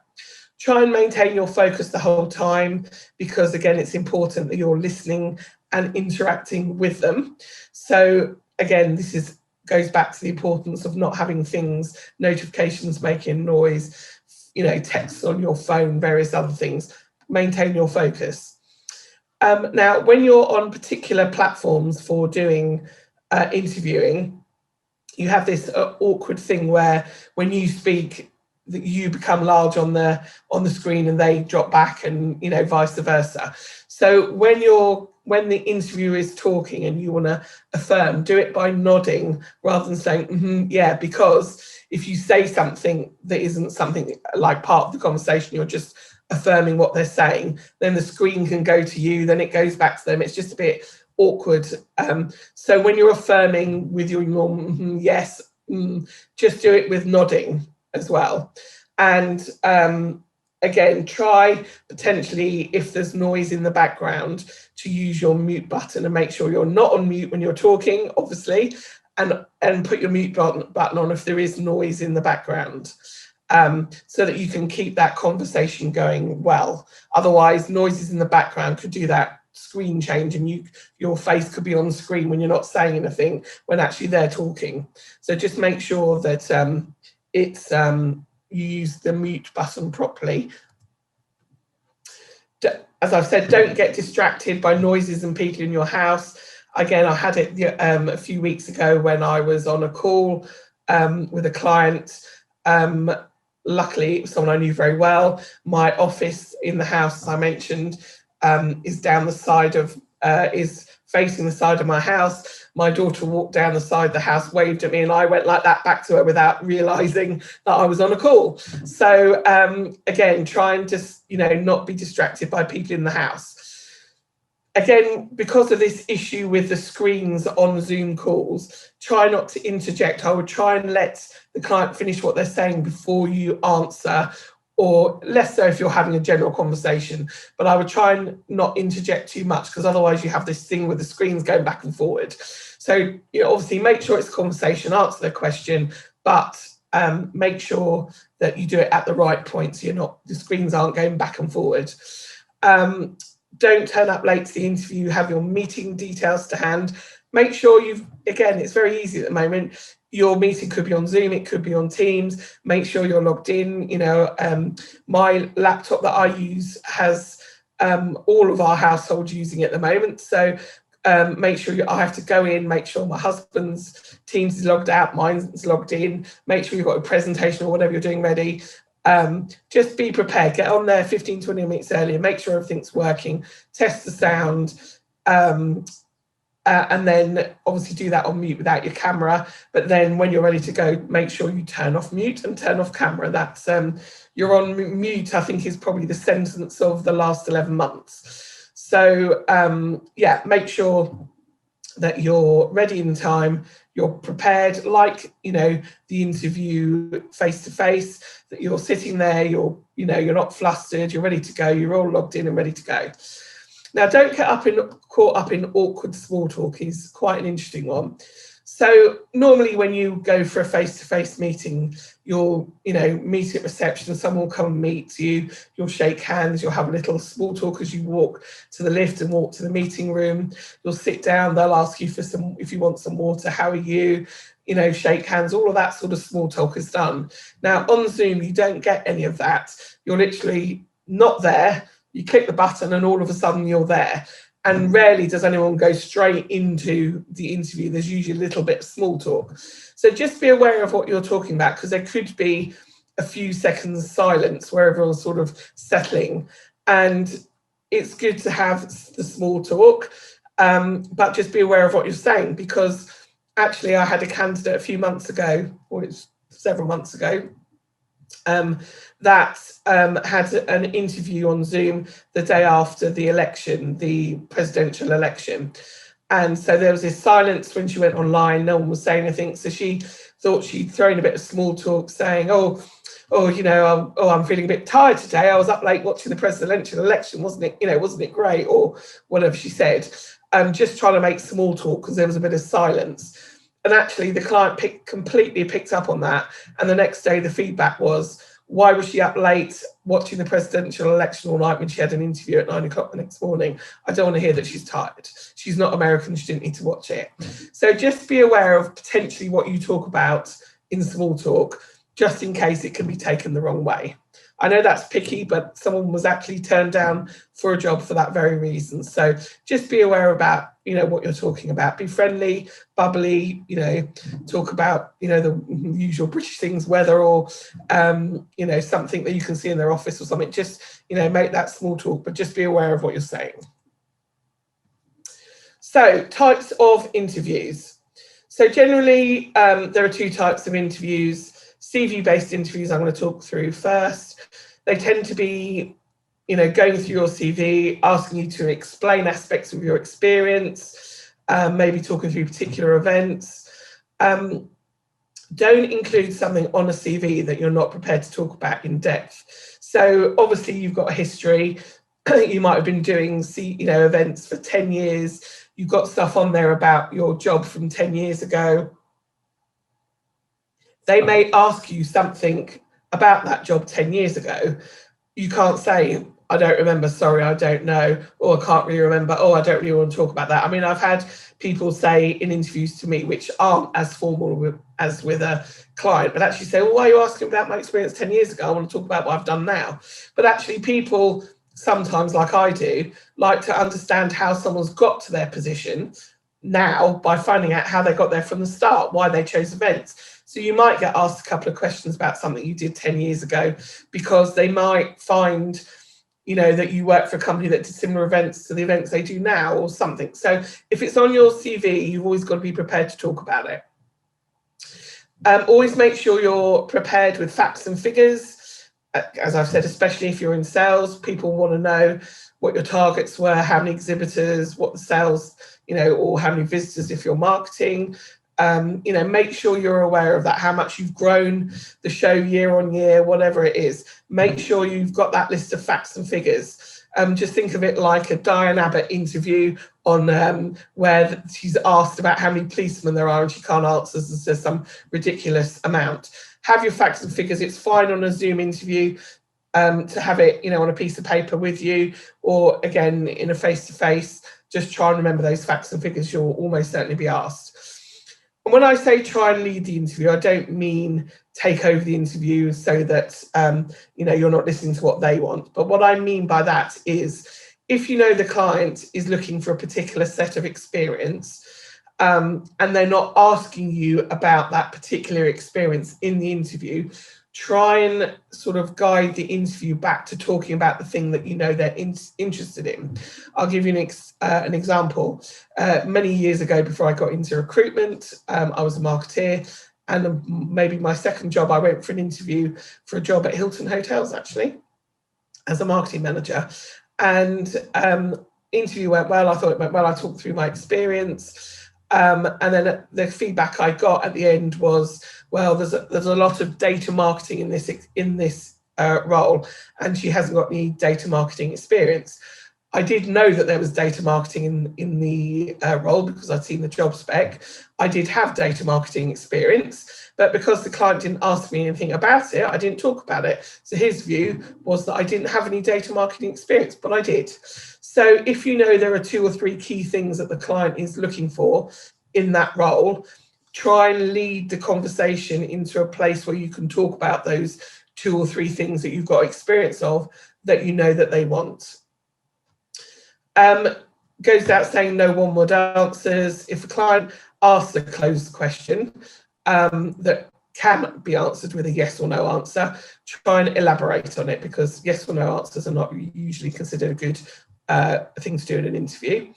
Speaker 1: Try and maintain your focus the whole time, because again, it's important that you're listening and interacting with them. So again, this goes back to the importance of not having things, notifications making noise, you know, texts on your phone, various other things. Maintain your focus. Now, when you're on particular platforms for doing interviewing, you have this awkward thing where when you speak, that you become large on the screen and they drop back, and you know, vice versa. So when the interviewer is talking and you want to affirm, do it by nodding rather than saying yeah, because if you say something that isn't something like part of the conversation, you're just affirming what they're saying, then the screen can go to you, then it goes back to them. It's just a bit awkward. So when you're affirming with your yes, just do it with nodding as well. And again, try potentially, if there's noise in the background, to use your mute button and make sure you're not on mute when you're talking, obviously, and put your mute button on if there is noise in the background, so that you can keep that conversation going well. Otherwise, noises in the background could do that screen change, and your face could be on the screen when you're not saying anything, when actually they're talking. So just make sure that you use the mute button properly. As I've said, don't get distracted by noises and people in your house. Again, I had it a few weeks ago when I was on a call with a client. Luckily, it was someone I knew very well. My office in the house, as I mentioned, is down the side of, is facing the side of my house. My daughter walked down the side of the house, waved at me, and I went like that back to her without realizing that I was on a call. So again, try and just, you know, not be distracted by people in the house. Again, because of this issue with the screens on Zoom calls, try not to interject. I would try and let the client finish what they're saying before you answer, or less so if you're having a general conversation. But I would try and not interject too much, because otherwise you have this thing with the screens going back and forward. So, you know, obviously make sure it's a conversation, answer the question, but make sure that you do it at the right point, so the screens aren't going back and forward. Don't turn up late to the interview, have your meeting details to hand. Make sure again, it's very easy at the moment. Your meeting could be on Zoom, it could be on Teams. Make sure you're logged in. You know, my laptop that I use has all of our household using it at the moment. So make sure I have to go in, make sure my husband's Teams is logged out, mine's logged in. Make sure you've got a presentation or whatever you're doing ready. Just be prepared, get on there 15-20 minutes earlier, make sure everything's working, test the sound, and then obviously do that on mute without your camera. But then when you're ready to go, make sure you turn off mute and turn off camera. That's you're on mute, I think, is probably the sentence of the last 11 months. So yeah, make sure that you're ready in time, you're prepared, like, you know, the interview face to face, that you're sitting there, you're not flustered, you're ready to go, you're all logged in and ready to go. Now, don't get caught up in awkward small talk is quite an interesting one. So normally when you go for a face-to-face meeting, you'll, meet at reception, someone will come and meet you, you'll shake hands, you'll have a little small talk as you walk to the lift and walk to the meeting room. You'll sit down, they'll ask you if you want some water, how are you? Shake hands, all of that sort of small talk is done. Now on Zoom, you don't get any of that. You're literally not there. You click the button and all of a sudden you're there. And rarely does anyone go straight into the interview. There's usually a little bit of small talk. So just be aware of what you're talking about, because there could be a few seconds silence where everyone's sort of settling. And it's good to have the small talk, but just be aware of what you're saying, because actually I had a candidate a few months ago, or it's several months ago, that had an interview on Zoom the day after the election, the presidential election. And so there was this silence when she went online, no one was saying anything. So she thought she'd thrown a bit of small talk saying, I'm feeling a bit tired today. I was up late watching the presidential election, wasn't it great? Or whatever she said. Just trying to make small talk because there was a bit of silence. And actually the client completely picked up on that. And the next day the feedback was, why was she up late watching the presidential election all night when she had an interview at 9 o'clock the next morning? I don't want to hear that she's tired. She's not American, she didn't need to watch it. So just be aware of potentially what you talk about in small talk, just in case it can be taken the wrong way. I know that's picky, but someone was actually turned down for a job for that very reason. So just be aware about, what you're talking about. Be friendly, bubbly, talk about, the usual British things, weather, or, something that you can see in their office or something. Just, make that small talk, but just be aware of what you're saying. So types of interviews. So generally, there are two types of interviews. CV-based interviews I'm going to talk through first. They tend to be, going through your CV, asking you to explain aspects of your experience, maybe talking through particular events. Don't include something on a CV that you're not prepared to talk about in depth. So obviously you've got a history. You might have been doing, events for 10 years. You've got stuff on there about your job from 10 years ago. They may ask you something about that job 10 years ago. You can't say, I don't remember, sorry, I don't know, or I can't really remember, I don't really want to talk about that. I mean, I've had people say in interviews to me, which aren't as formal as with a client, but actually say, well, why are you asking about my experience 10 years ago? I want to talk about what I've done now. But actually people sometimes, like I do, like to understand how someone's got to their position now by finding out how they got there from the start, why they chose events. So you might get asked a couple of questions about something you did 10 years ago, because they might find, that you work for a company that did similar events to the events they do now or something. So if it's on your CV, you've always got to be prepared to talk about it. Always make sure you're prepared with facts and figures. As I've said, especially if you're in sales, people want to know what your targets were, how many exhibitors, what the sales, or how many visitors if you're marketing. Make sure you're aware of that, how much you've grown the show year on year, whatever it is. Make sure you've got that list of facts and figures. Just think of it like a Diane Abbott interview on where she's asked about how many policemen there are and she can't answer, so there's some ridiculous amount. Have your facts and figures. It's fine on a Zoom interview to have it, on a piece of paper with you, or again, in a face-to-face. Just try and remember those facts and figures. You'll almost certainly be asked. And when I say try and lead the interview, I don't mean take over the interview so that, you're not listening to what they want. But what I mean by that is, if the client is looking for a particular set of experience, and they're not asking you about that particular experience in the interview, try and sort of guide the interview back to talking about the thing that they're interested in. I'll give you an example. Many years ago, before I got into recruitment, I was a marketeer, and maybe my second job, I went for an interview for a job at Hilton Hotels, actually, as a marketing manager. And interview went well. I thought it went well. I talked through my experience. And then the feedback I got at the end was, well, there's a lot of data marketing in this role, and she hasn't got any data marketing experience. I did know that there was data marketing in the role because I'd seen the job spec. I did have data marketing experience, but because the client didn't ask me anything about it, I didn't talk about it. So his view was that I didn't have any data marketing experience, but I did. So if there are 2 or 3 key things that the client is looking for in that role, try and lead the conversation into a place where you can talk about those 2 or 3 things that you've got experience of that that they want. Goes without saying, no one-word answers. If a client asks a closed question that can be answered with a yes or no answer, try and elaborate on it, because yes or no answers are not usually considered a good thing to do in an interview.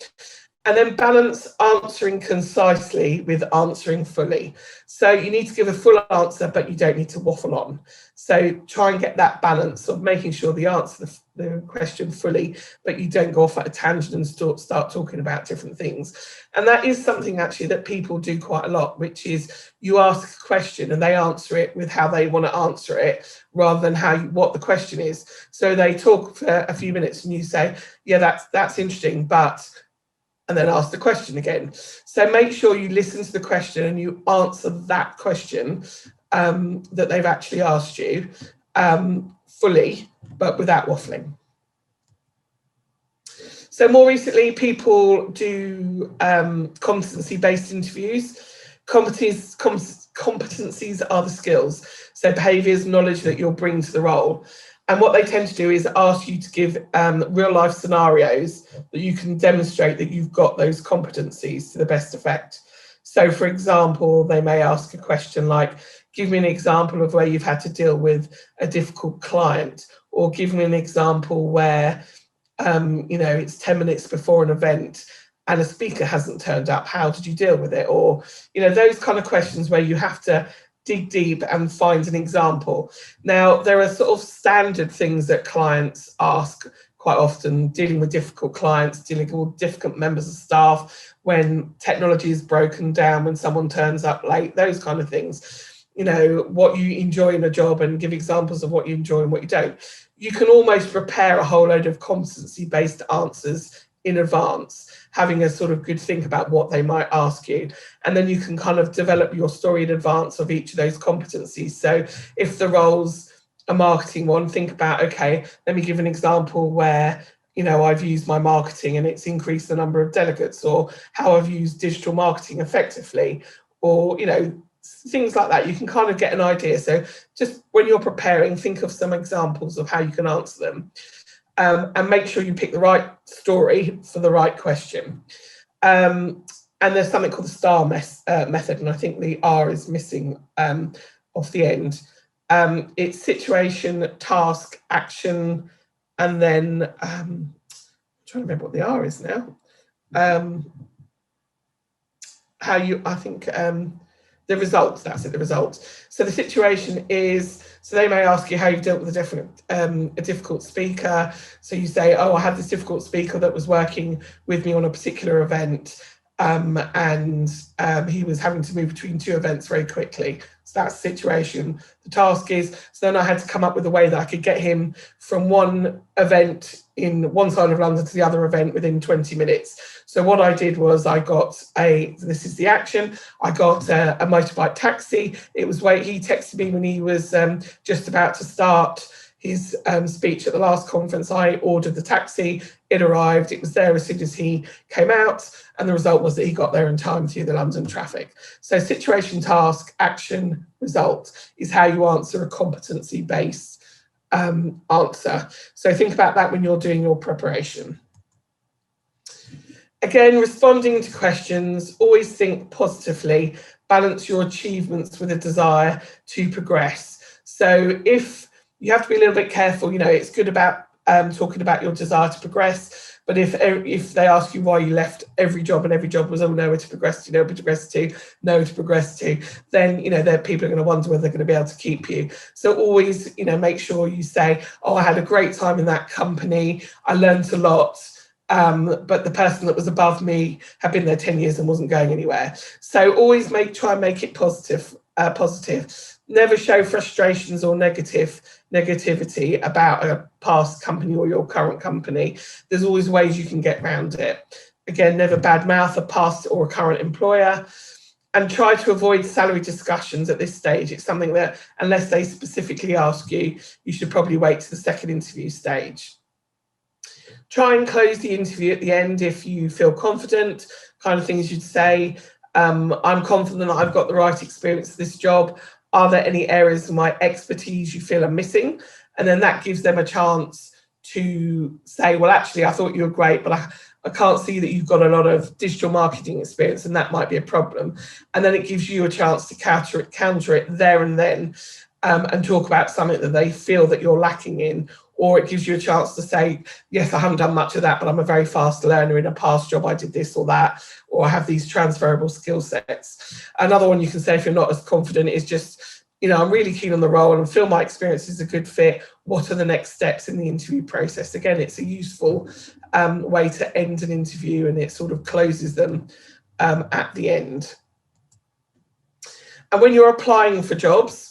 Speaker 1: And then balance answering concisely with answering fully. So you need to give a full answer, but you don't need to waffle on. So try and get that balance of making sure you answer the question fully, but you don't go off at a tangent and start talking about different things. And that is something actually that people do quite a lot, which is you ask a question and they answer it with how they want to answer it, rather than what the question is. So they talk for a few minutes and you say, yeah, that's interesting, but, and then ask the question again. So make sure you listen to the question and you answer that question that they've actually asked you fully, but without waffling. So more recently, people do competency-based interviews. Competencies are the skills, so behaviours, knowledge that you'll bring to the role. And what they tend to do is ask you to give real life scenarios that you can demonstrate that you've got those competencies to the best effect. So for example, they may ask a question like, give me an example of where you've had to deal with a difficult client, or give me an example where it's 10 minutes before an event and a speaker hasn't turned up. How did you deal with it? Or, those kind of questions where you have to dig deep and find an example. Now, there are sort of standard things that clients ask quite often, dealing with difficult clients, dealing with difficult members of staff, when technology is broken down, when someone turns up late, those kind of things. What you enjoy in a job, and give examples of what you enjoy and what you don't. You can almost prepare a whole load of competency-based answers in advance, having a sort of good think about what they might ask you. And then you can kind of develop your story in advance of each of those competencies. So if the role's a marketing one, think about, okay, let me give an example where, I've used my marketing and it's increased the number of delegates, or how I've used digital marketing effectively, or, things like that. You can kind of get an idea. So just when you're preparing, think of some examples of how you can answer them. And make sure you pick the right story for the right question. And there's something called the STAR method, and I think the R is missing off the end. It's situation, task, action, and then I'm trying to remember what the R is now. The results, that's it, the results. So the situation is, so they may ask you how you've dealt with a difficult speaker. So you say, oh, I had this difficult speaker that was working with me on a particular event, and he was having to move between two events very quickly. So that's the situation. The task is, so then I had to come up with a way that I could get him from one event in one side of London to the other event within 20 minutes. So what I did was this is the action. I got a motorbike taxi. He texted me when he was just about to start his speech at the last conference. I ordered the taxi, it arrived, it was there as soon as he came out, and the result was that he got there in time through the London traffic. So situation, task, action, result is how you answer a competency-based answer. So think about that when you're doing your preparation. Again, responding to questions, always think positively, balance your achievements with a desire to progress. So if you have to be a little bit careful, it's good about talking about your desire to progress, but if they ask you why you left every job and every job was, oh, nowhere to progress to, nowhere to progress to, nowhere to progress to, then, people are going to wonder whether they're going to be able to keep you. So always, make sure you say, oh, I had a great time in that company, I learned a lot, but the person that was above me had been there 10 years and wasn't going anywhere. So always try and make it positive. Never show frustrations or negativity about a past company or your current company. There's always ways you can get around it. Again, never badmouth a past or a current employer, and try to avoid salary discussions at this stage. It's something that, unless they specifically ask you, you should probably wait to the second interview stage. Try and close the interview at the end if you feel confident, kind of things you'd say. I'm confident that I've got the right experience for this job. Are there any areas of my expertise you feel are missing? And then that gives them a chance to say, well, actually, I thought you were great, but I can't see that you've got a lot of digital marketing experience, and that might be a problem. And then it gives you a chance to counter it there and then, and talk about something that they feel that you're lacking in, or it gives you a chance to say, yes, I haven't done much of that, but I'm a very fast learner. In a past job, I did this or that, or I have these transferable skill sets. Another one you can say if you're not as confident is just, I'm really keen on the role and feel my experience is a good fit. What are the next steps in the interview process? Again, it's a useful way to end an interview, and it sort of closes them at the end. And when you're applying for jobs,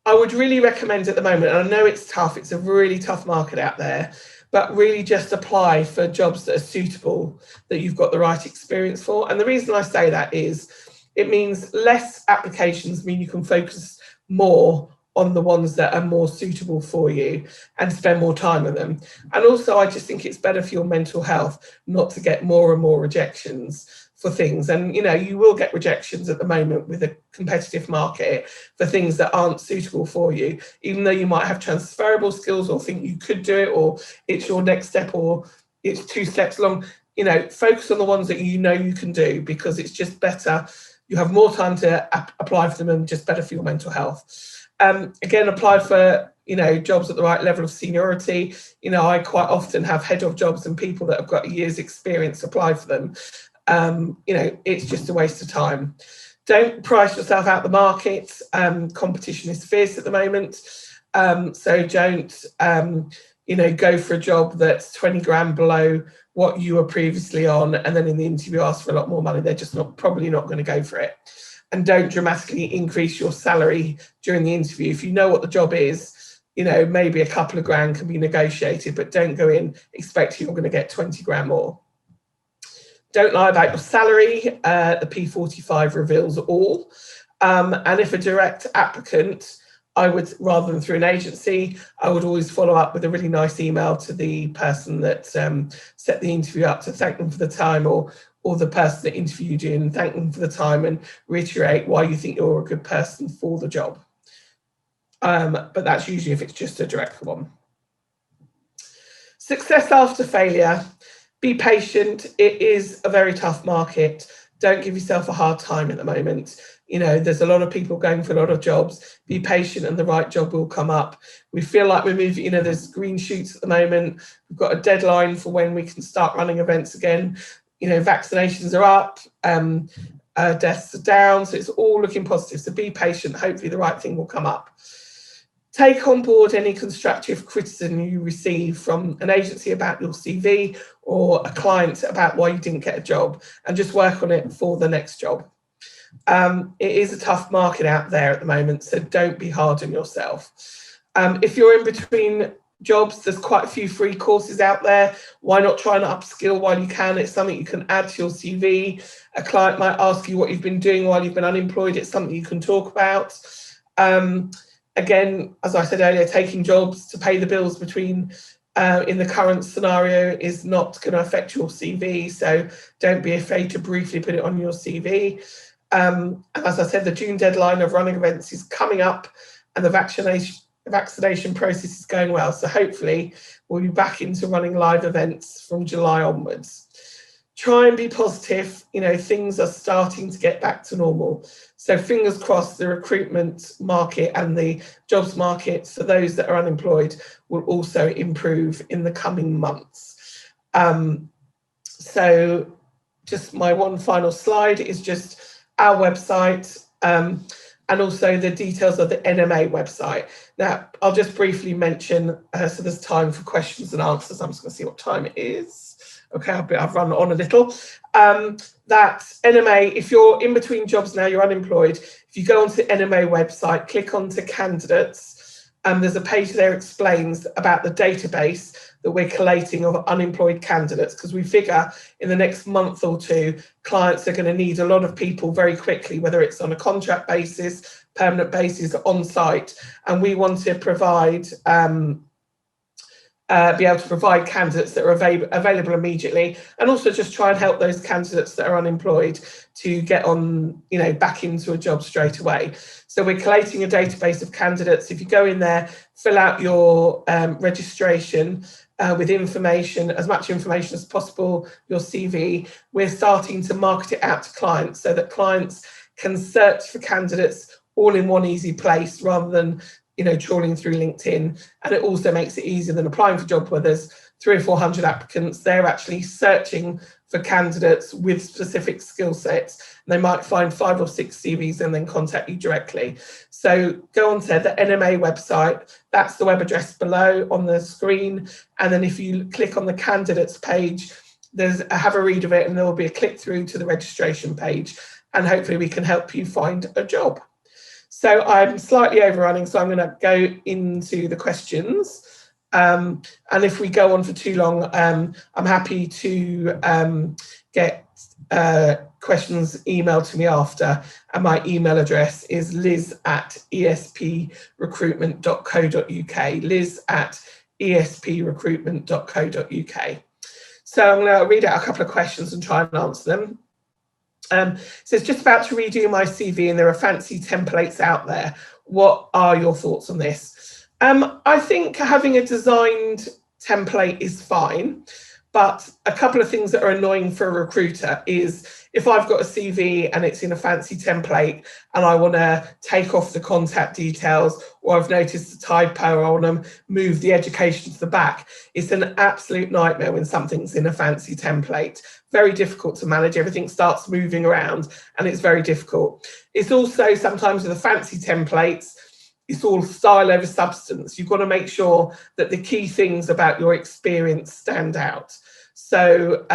Speaker 1: I would really recommend at the moment, and I know it's tough, it's a really tough market out there, but really just apply for jobs that are suitable, that you've got the right experience for. And the reason I say that is it means less applications mean you can focus more on the ones that are more suitable for you and spend more time on them. And also, I just think it's better for your mental health not to get more and more rejections for things. And, you will get rejections at the moment with a competitive market for things that aren't suitable for you, even though you might have transferable skills or think you could do it, or it's your next step, or it's 2 steps long. Focus on the ones that you can do, because it's just better. You have more time to apply for them and just better for your mental health. Again, apply for, jobs at the right level of seniority. I quite often have head of jobs and people that have got a year's experience apply for them. It's just a waste of time. Don't price yourself out the market. Competition is fierce at the moment. So don't, go for a job that's 20 grand below what you were previously on, and then in the interview ask for a lot more money. They're just probably not going to go for it. And don't dramatically increase your salary during the interview. If you know what the job is, maybe a couple of grand can be negotiated, but don't go in expecting you're going to get 20 grand more. Don't lie about your salary. The P45 reveals all. And if a direct applicant, I would, rather than through an agency, I would always follow up with a really nice email to the person that set the interview up to thank them for the time, or the person that interviewed you, and thank them for the time and reiterate why you think you're a good person for the job. But that's usually if it's just a direct one. Success after failure. Be patient. It is a very tough market. Don't give yourself a hard time at the moment. There's a lot of people going for a lot of jobs. Be patient and the right job will come up. We feel like we're moving, there's green shoots at the moment. We've got a deadline for when we can start running events again. Vaccinations are up, deaths are down, so it's all looking positive. So be patient, hopefully the right thing will come up. Take on board any constructive criticism you receive from an agency about your CV, or a client about why you didn't get a job, and just work on it for the next job. It is a tough market out there at the moment, so don't be hard on yourself. If you're in between jobs, there's quite a few free courses out there. Why not try and upskill while you can? It's something you can add to your CV. A client might ask you what you've been doing while you've been unemployed. It's something you can talk about. Again, as I said earlier, taking jobs to pay the bills between in the current scenario is not going to affect your CV, so don't be afraid to briefly put it on your CV. As I said, the June deadline of running events is coming up, and the vaccination process is going well, so hopefully we'll be back into running live events from July onwards. Try and be positive. Things are starting to get back to normal. So fingers crossed the recruitment market and the jobs market for those that are unemployed will also improve in the coming months. So just my one final slide is just our website, and also the details of the NMA website. Now, I'll just briefly mention, so there's time for questions and answers. I'm just going to see what time it is. Okay, I've run on a little. That NMA, if you're in between jobs now, you're unemployed, if you go onto the NMA website, click onto candidates, there's a page there that explains about the database that we're collating of unemployed candidates, because we figure in the next month or two, clients are going to need a lot of people very quickly, whether it's on a contract basis, permanent basis, on site, and we want to provide be able to provide candidates that are available immediately, and also just try and help those candidates that are unemployed to get on, back into a job straight away. So we're collating a database of candidates. If you go in there, fill out your registration with information, as much information as possible, your CV. We're starting to market it out to clients so that clients can search for candidates all in one easy place, rather than trawling through LinkedIn, and it also makes it easier than applying for a job where there's 300 or 400 applicants. They're actually searching for candidates with specific skill sets. They might find 5 or 6 CVs and then contact you directly. So go on to the NMA website. That's the web address below on the screen. And then if you click on the candidates page, have a read of it, and there will be a click through to the registration page. And hopefully we can help you find a job. So I'm slightly overrunning, so I'm going to go into the questions. And if we go on for too long, I'm happy to get questions emailed to me after. And my email address is liz@esprecruitment.co.uk, liz@esprecruitment.co.uk. So I'm going to read out a couple of questions and try and answer them. So it's just about to redo my CV and there are fancy templates out there. What are your thoughts on this? I think having a designed template is fine, but a couple of things that are annoying for a recruiter is if I've got a CV and it's in a fancy template and I want to take off the contact details, or I've noticed a typo, I want to move the education to the back. It's an absolute nightmare when something's in a fancy template. Very difficult to manage. Everything starts moving around and it's very difficult. It's also sometimes with the fancy templates, it's all style over substance. You've got to make sure that the key things about your experience stand out. So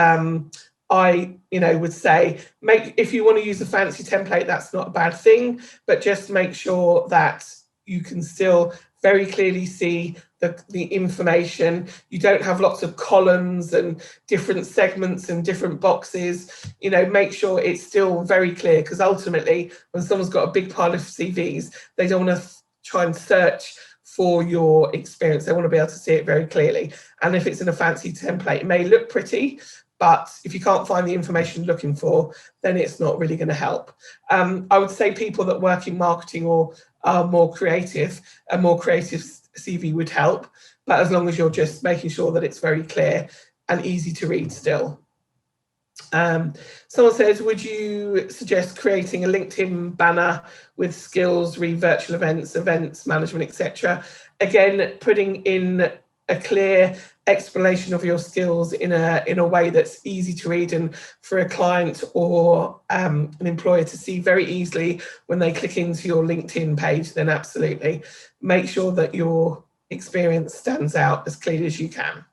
Speaker 1: I would say, if you want to use a fancy template, that's not a bad thing, but just make sure that you can still very clearly see the information. You don't have lots of columns and different segments and different boxes. Make sure it's still very clear, because ultimately when someone's got a big pile of CVs, they don't want to try and search for your experience. They want to be able to see it very clearly. And if it's in a fancy template, it may look pretty, but if you can't find the information you're looking for, then it's not really going to help. I would say people that work in marketing or are more creative, a more creative CV would help, but as long as you're just making sure that it's very clear and easy to read still. Someone says, would you suggest creating a LinkedIn banner with skills, read virtual events management, etc.? Again, putting in a clear explanation of your skills in a way that's easy to read and for a client or an employer to see very easily when they click into your LinkedIn page, then absolutely make sure that your experience stands out as clearly as you can.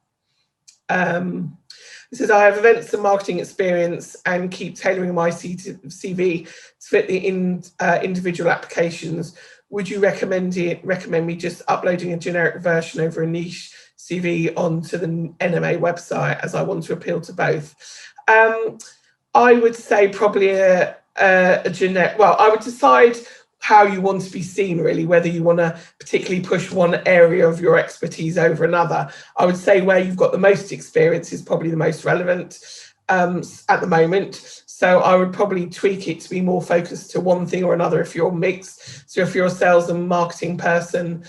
Speaker 1: It says, I have events and marketing experience and keep tailoring my CV to fit the individual applications. Would you recommend me just uploading a generic version over a niche CV onto the NMA website, as I want to appeal to both? I would say probably a generic, well, I would decide how you want to be seen, really, whether you want to particularly push one area of your expertise over another. I would say where you've got the most experience is probably the most relevant at the moment. So I would probably tweak it to be more focused to one thing or another if you're mixed. So if you're a sales and marketing person,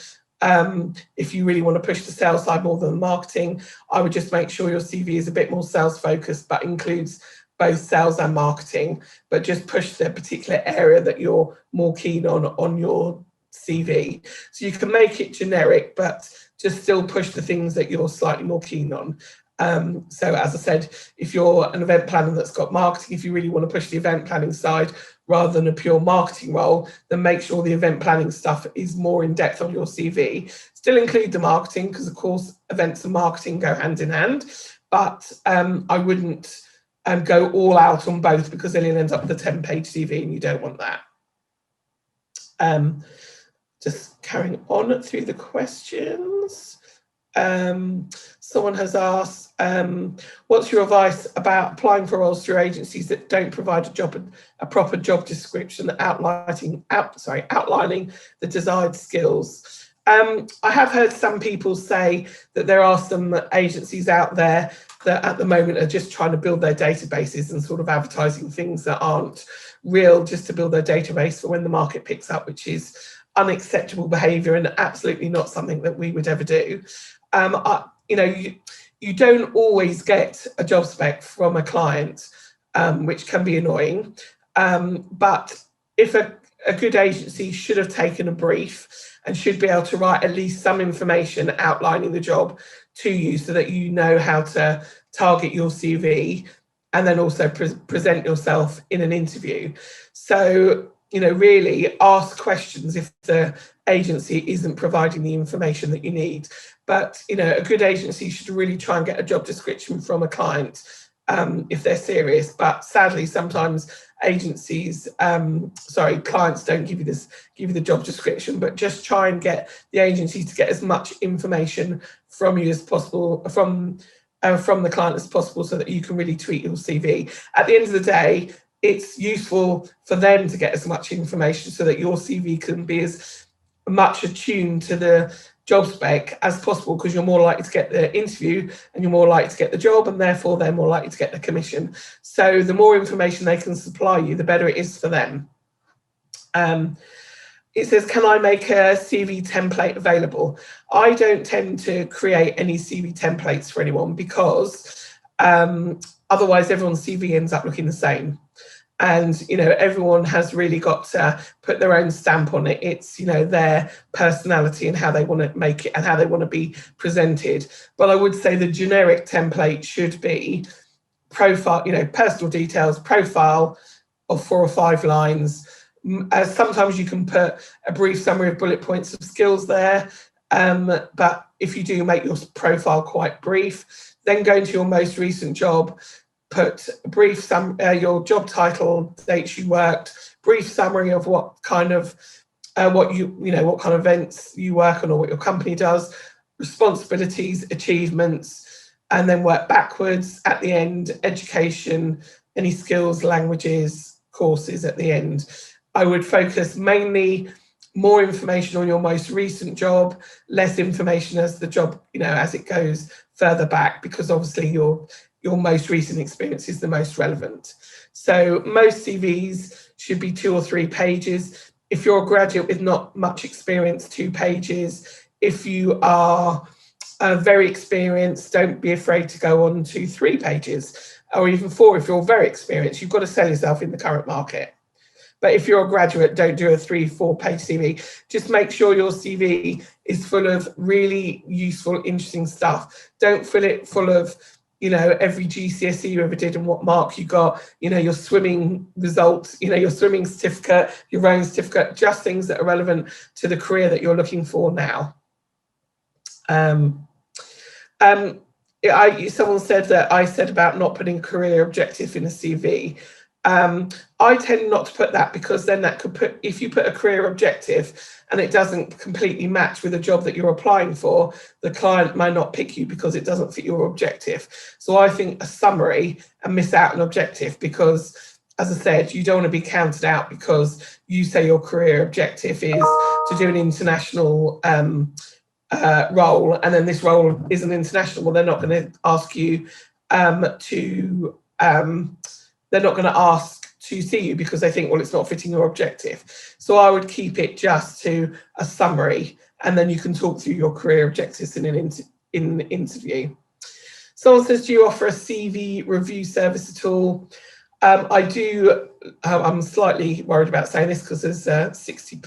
Speaker 1: if you really want to push the sales side more than marketing, I would just make sure your CV is a bit more sales focused, but includes both sales and marketing, but just push the particular area that you're more keen on your CV. So you can make it generic, but just still push the things that you're slightly more keen on. So as I said, if you're an event planner that's got marketing, if you really want to push the event planning side rather than a pure marketing role, then make sure the event planning stuff is more in depth on your CV. Still include the marketing, because of course events and marketing go hand in hand, but I wouldn't go all out on both, because then you'll end up with a 10-page CV and you don't want that. Just carrying on through the questions. Someone has asked, what's your advice about applying for roles through agencies that don't provide a proper job description outlining the desired skills? I have heard some people say that there are some agencies out there that at the moment are just trying to build their databases and sort of advertising things that aren't real, just to build their database for when the market picks up, which is unacceptable behaviour and absolutely not something that we would ever do. You don't always get a job spec from a client, which can be annoying. But if a good agency should have taken a brief and should be able to write at least some information outlining the job to you so that you know how to target your CV and then also present yourself in an interview. So, you know, really ask questions if the agency isn't providing the information that you need. But, you know, a good agency should really try and get a job description from a client if they're serious. But sadly, sometimes agencies, clients don't give you the job description, but just try and get the agency to get as much information from you as possible, from the client as possible, so that you can really tweak your CV. At the end of the day, it's useful for them to get as much information so that your CV can be as much attuned to the job spec as possible, because you're more likely to get the interview and you're more likely to get the job, and therefore they're more likely to get the commission. So the more information they can supply you, the better it is for them. It says, can I make a CV template available? I don't tend to create any CV templates for anyone, because otherwise everyone's CV ends up looking the same. And, you know, everyone has really got to put their own stamp on it. It's, you know, their personality and how they want to make it and how they want to be presented. But I would say the generic template should be profile, you know, personal details, profile of 4 or 5 lines. Sometimes you can put a brief summary of bullet points of skills there. But if you do make your profile quite brief, then go into your most recent job, put a brief your job title, dates you worked, brief summary of what kind of what kind of events you work on or what your company does, responsibilities, achievements, and then work backwards at the end, education, any skills, languages, courses at the end. I would focus mainly more information on your most recent job, less information as the job, you know, as it goes further back, because obviously your most recent experience is the most relevant. So most CVs should be 2 or 3 pages. If you're a graduate with not much experience, 2 pages. If you are very experienced, don't be afraid to go on to 3 pages, or even 4 if you're very experienced. You've got to sell yourself in the current market. But if you're a graduate, don't do a 3-4 page CV. Just make sure your CV is full of really useful, interesting stuff. Don't fill it full of, you know, every GCSE you ever did and what mark you got, you know, your swimming results, you know, your swimming certificate, your rowing certificate, just things that are relevant to the career that you're looking for now. Someone said that I said about not putting career objective in a CV. I tend not to put that, because then that could if you put a career objective and it doesn't completely match with a job that you're applying for, the client might not pick you because it doesn't fit your objective. So I think a summary and miss out an objective, because, as I said, you don't want to be counted out because you say your career objective is to do an international role, and then this role isn't international. Well, they're not going to ask you they're not going to ask to see you, because they think, well, it's not fitting your objective. So I would keep it just to a summary, and then you can talk through your career objectives in an interview. Someone says, do you offer a CV review service at all? I do. I'm slightly worried about saying this because there were 60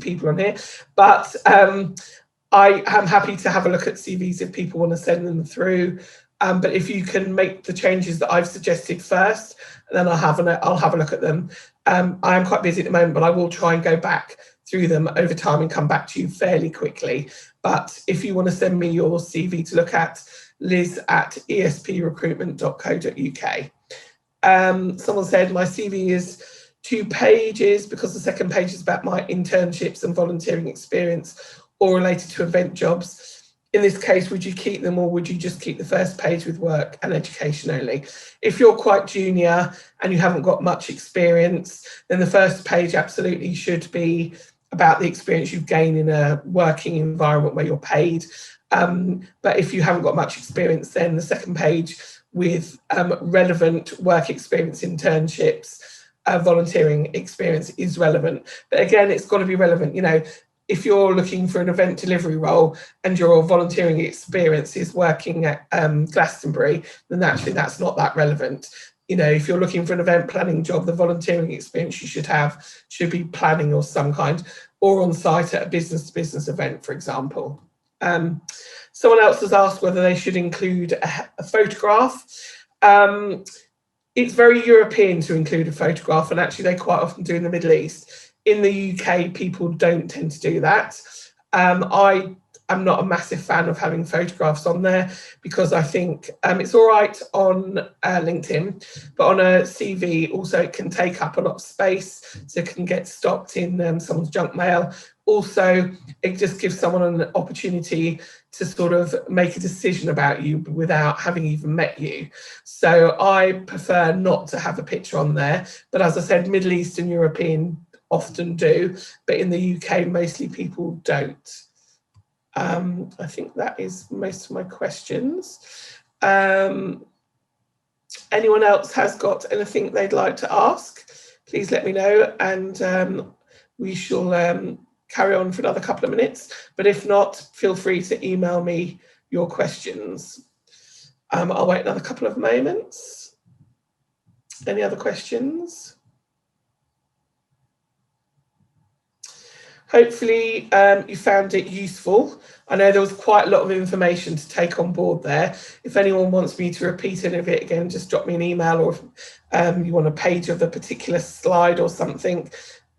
Speaker 1: people on here, but I am happy to have a look at CVs if people want to send them through. But if you can make the changes that I've suggested first, then I'll have a look at them. I am quite busy at the moment, but I will try and go back through them over time and come back to you fairly quickly. But if you want to send me your CV to look at, liz@esprecruitment.co.uk. Someone said my CV is 2 pages because the second page is about my internships and volunteering experience or related to event jobs. In this case, would you keep them, or would you just keep the first page with work and education only? If you're quite junior and you haven't got much experience, then the first page absolutely should be about the experience you've gained in a working environment where you're paid. But if you haven't got much experience, then the second page with relevant work experience, internships, volunteering experience is relevant. But again, it's got to be relevant. You know, if you're looking for an event delivery role and your volunteering experience is working at Glastonbury, then actually that's not that relevant. you know, if you're looking for an event planning job, the volunteering experience you should have should be planning of some kind, or on site at a business-to-business event, for example. Someone else has asked whether they should include a photograph. It's very European to include a photograph, and actually they quite often do in the Middle East. In the UK, people don't tend to do that. I'm not a massive fan of having photographs on there, because I think it's all right on LinkedIn, but on a CV also it can take up a lot of space, so it can get stocked in someone's junk mail. Also, it just gives someone an opportunity to sort of make a decision about you without having even met you. So I prefer not to have a picture on there, but as I said, Middle Eastern European often do, but in the UK mostly people don't. I think that is most of my questions. Anyone else has got anything they'd like to ask, please let me know, and we shall carry on for another couple of minutes. But if not, feel free to email me your questions. I'll wait another couple of moments. Any other questions? Hopefully you found it useful. I know there was quite a lot of information to take on board there. If anyone wants me to repeat any of it again, just drop me an email, or if you want a page of a particular slide or something.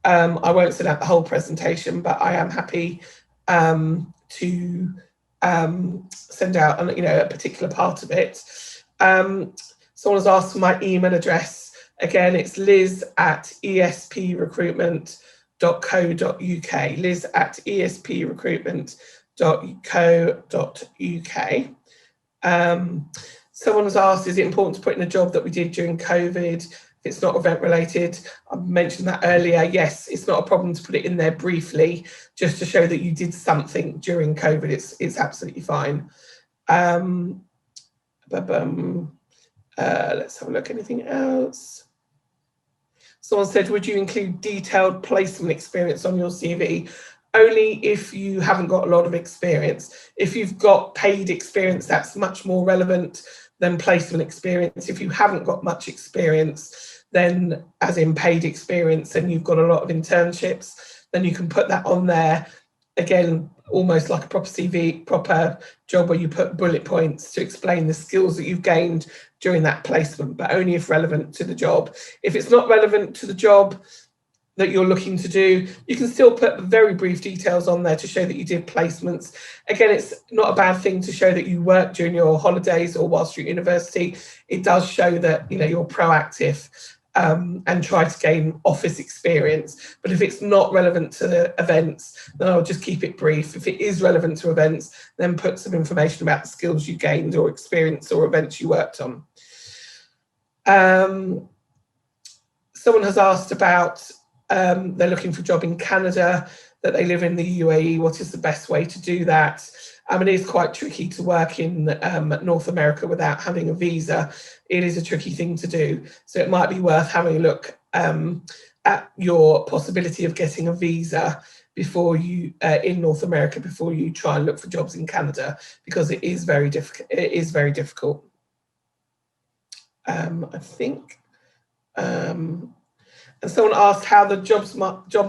Speaker 1: I won't send out the whole presentation, but I am happy to send out a particular part of it. Someone has asked for my email address. Again, it's liz@esprecruitment.co.uk, liz@esprecruitment.co.uk. Someone has asked, is it important to put in a job that we did during COVID if it's not event related? I mentioned that earlier. Yes, it's not a problem to put it in there briefly, just to show that you did something during COVID. It's absolutely fine. Let's have a look. Anything else? Someone said, would you include detailed placement experience on your CV? Only if you haven't got a lot of experience. If you've got paid experience, that's much more relevant than placement experience. If you haven't got much experience, then as in paid experience, and you've got a lot of internships, then you can put that on there. Again, almost like a proper CV, proper job, where you put bullet points to explain the skills that you've gained during that placement, but only if relevant to the job. If it's not relevant to the job that you're looking to do, you can still put very brief details on there to show that you did placements. Again, it's not a bad thing to show that you worked during your holidays or whilst you're at university. It does show that you're proactive and try to gain office experience. But if it's not relevant to the events, then I'll just keep it brief. If it is relevant to events, then put some information about the skills you gained or experience or events you worked on. Someone has asked about they're looking for a job in Canada, that they live in the UAE. What is the best way to do that? It is quite tricky to work in North America without having a visa. It is a tricky thing to do. So it might be worth having a look at your possibility of getting a visa before you in North America before you try and look for jobs in Canada, because it is very difficult. It is very difficult. I think. And someone asked how the job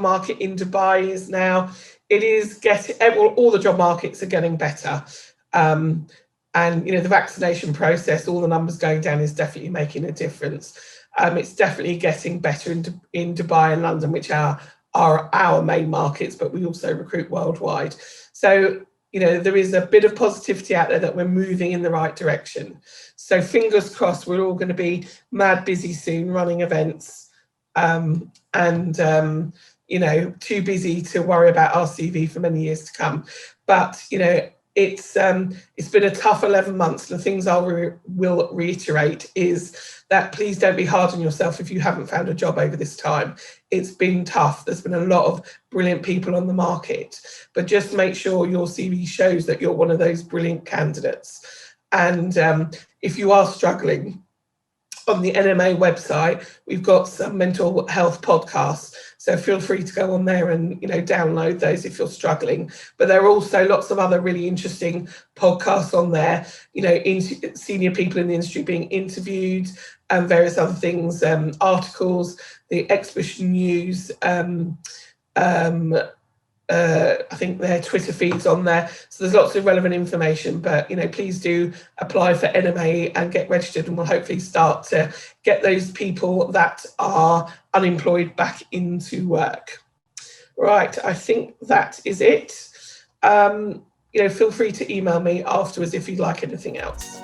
Speaker 1: market in Dubai is now. It is getting, well, all the job markets are getting better. And the vaccination process, all the numbers going down, is definitely making a difference. It's definitely getting better in Dubai and London, which are our main markets, but we also recruit worldwide. So, there is a bit of positivity out there that we're moving in the right direction. So fingers crossed, we're all going to be mad busy soon running events. Too busy to worry about our CV for many years to come. But, it's been a tough 11 months. The things I will reiterate is that please don't be hard on yourself if you haven't found a job over this time. It's been tough. There's been a lot of brilliant people on the market, but just make sure your CV shows that you're one of those brilliant candidates. And if you are struggling, on the NMA website, we've got some mental health podcasts So feel free to go on there and, you know, download those if you're struggling. But there are also lots of other really interesting podcasts on there, you know, senior people in the industry being interviewed and various other things, articles, the exhibition news, I think their Twitter feeds on there. So there's lots of relevant information, but, you know, please do apply for NMA and get registered, and we'll hopefully start to get those people that are unemployed back into work. Right, I think that is it. You know, feel free to email me afterwards if you'd like anything else.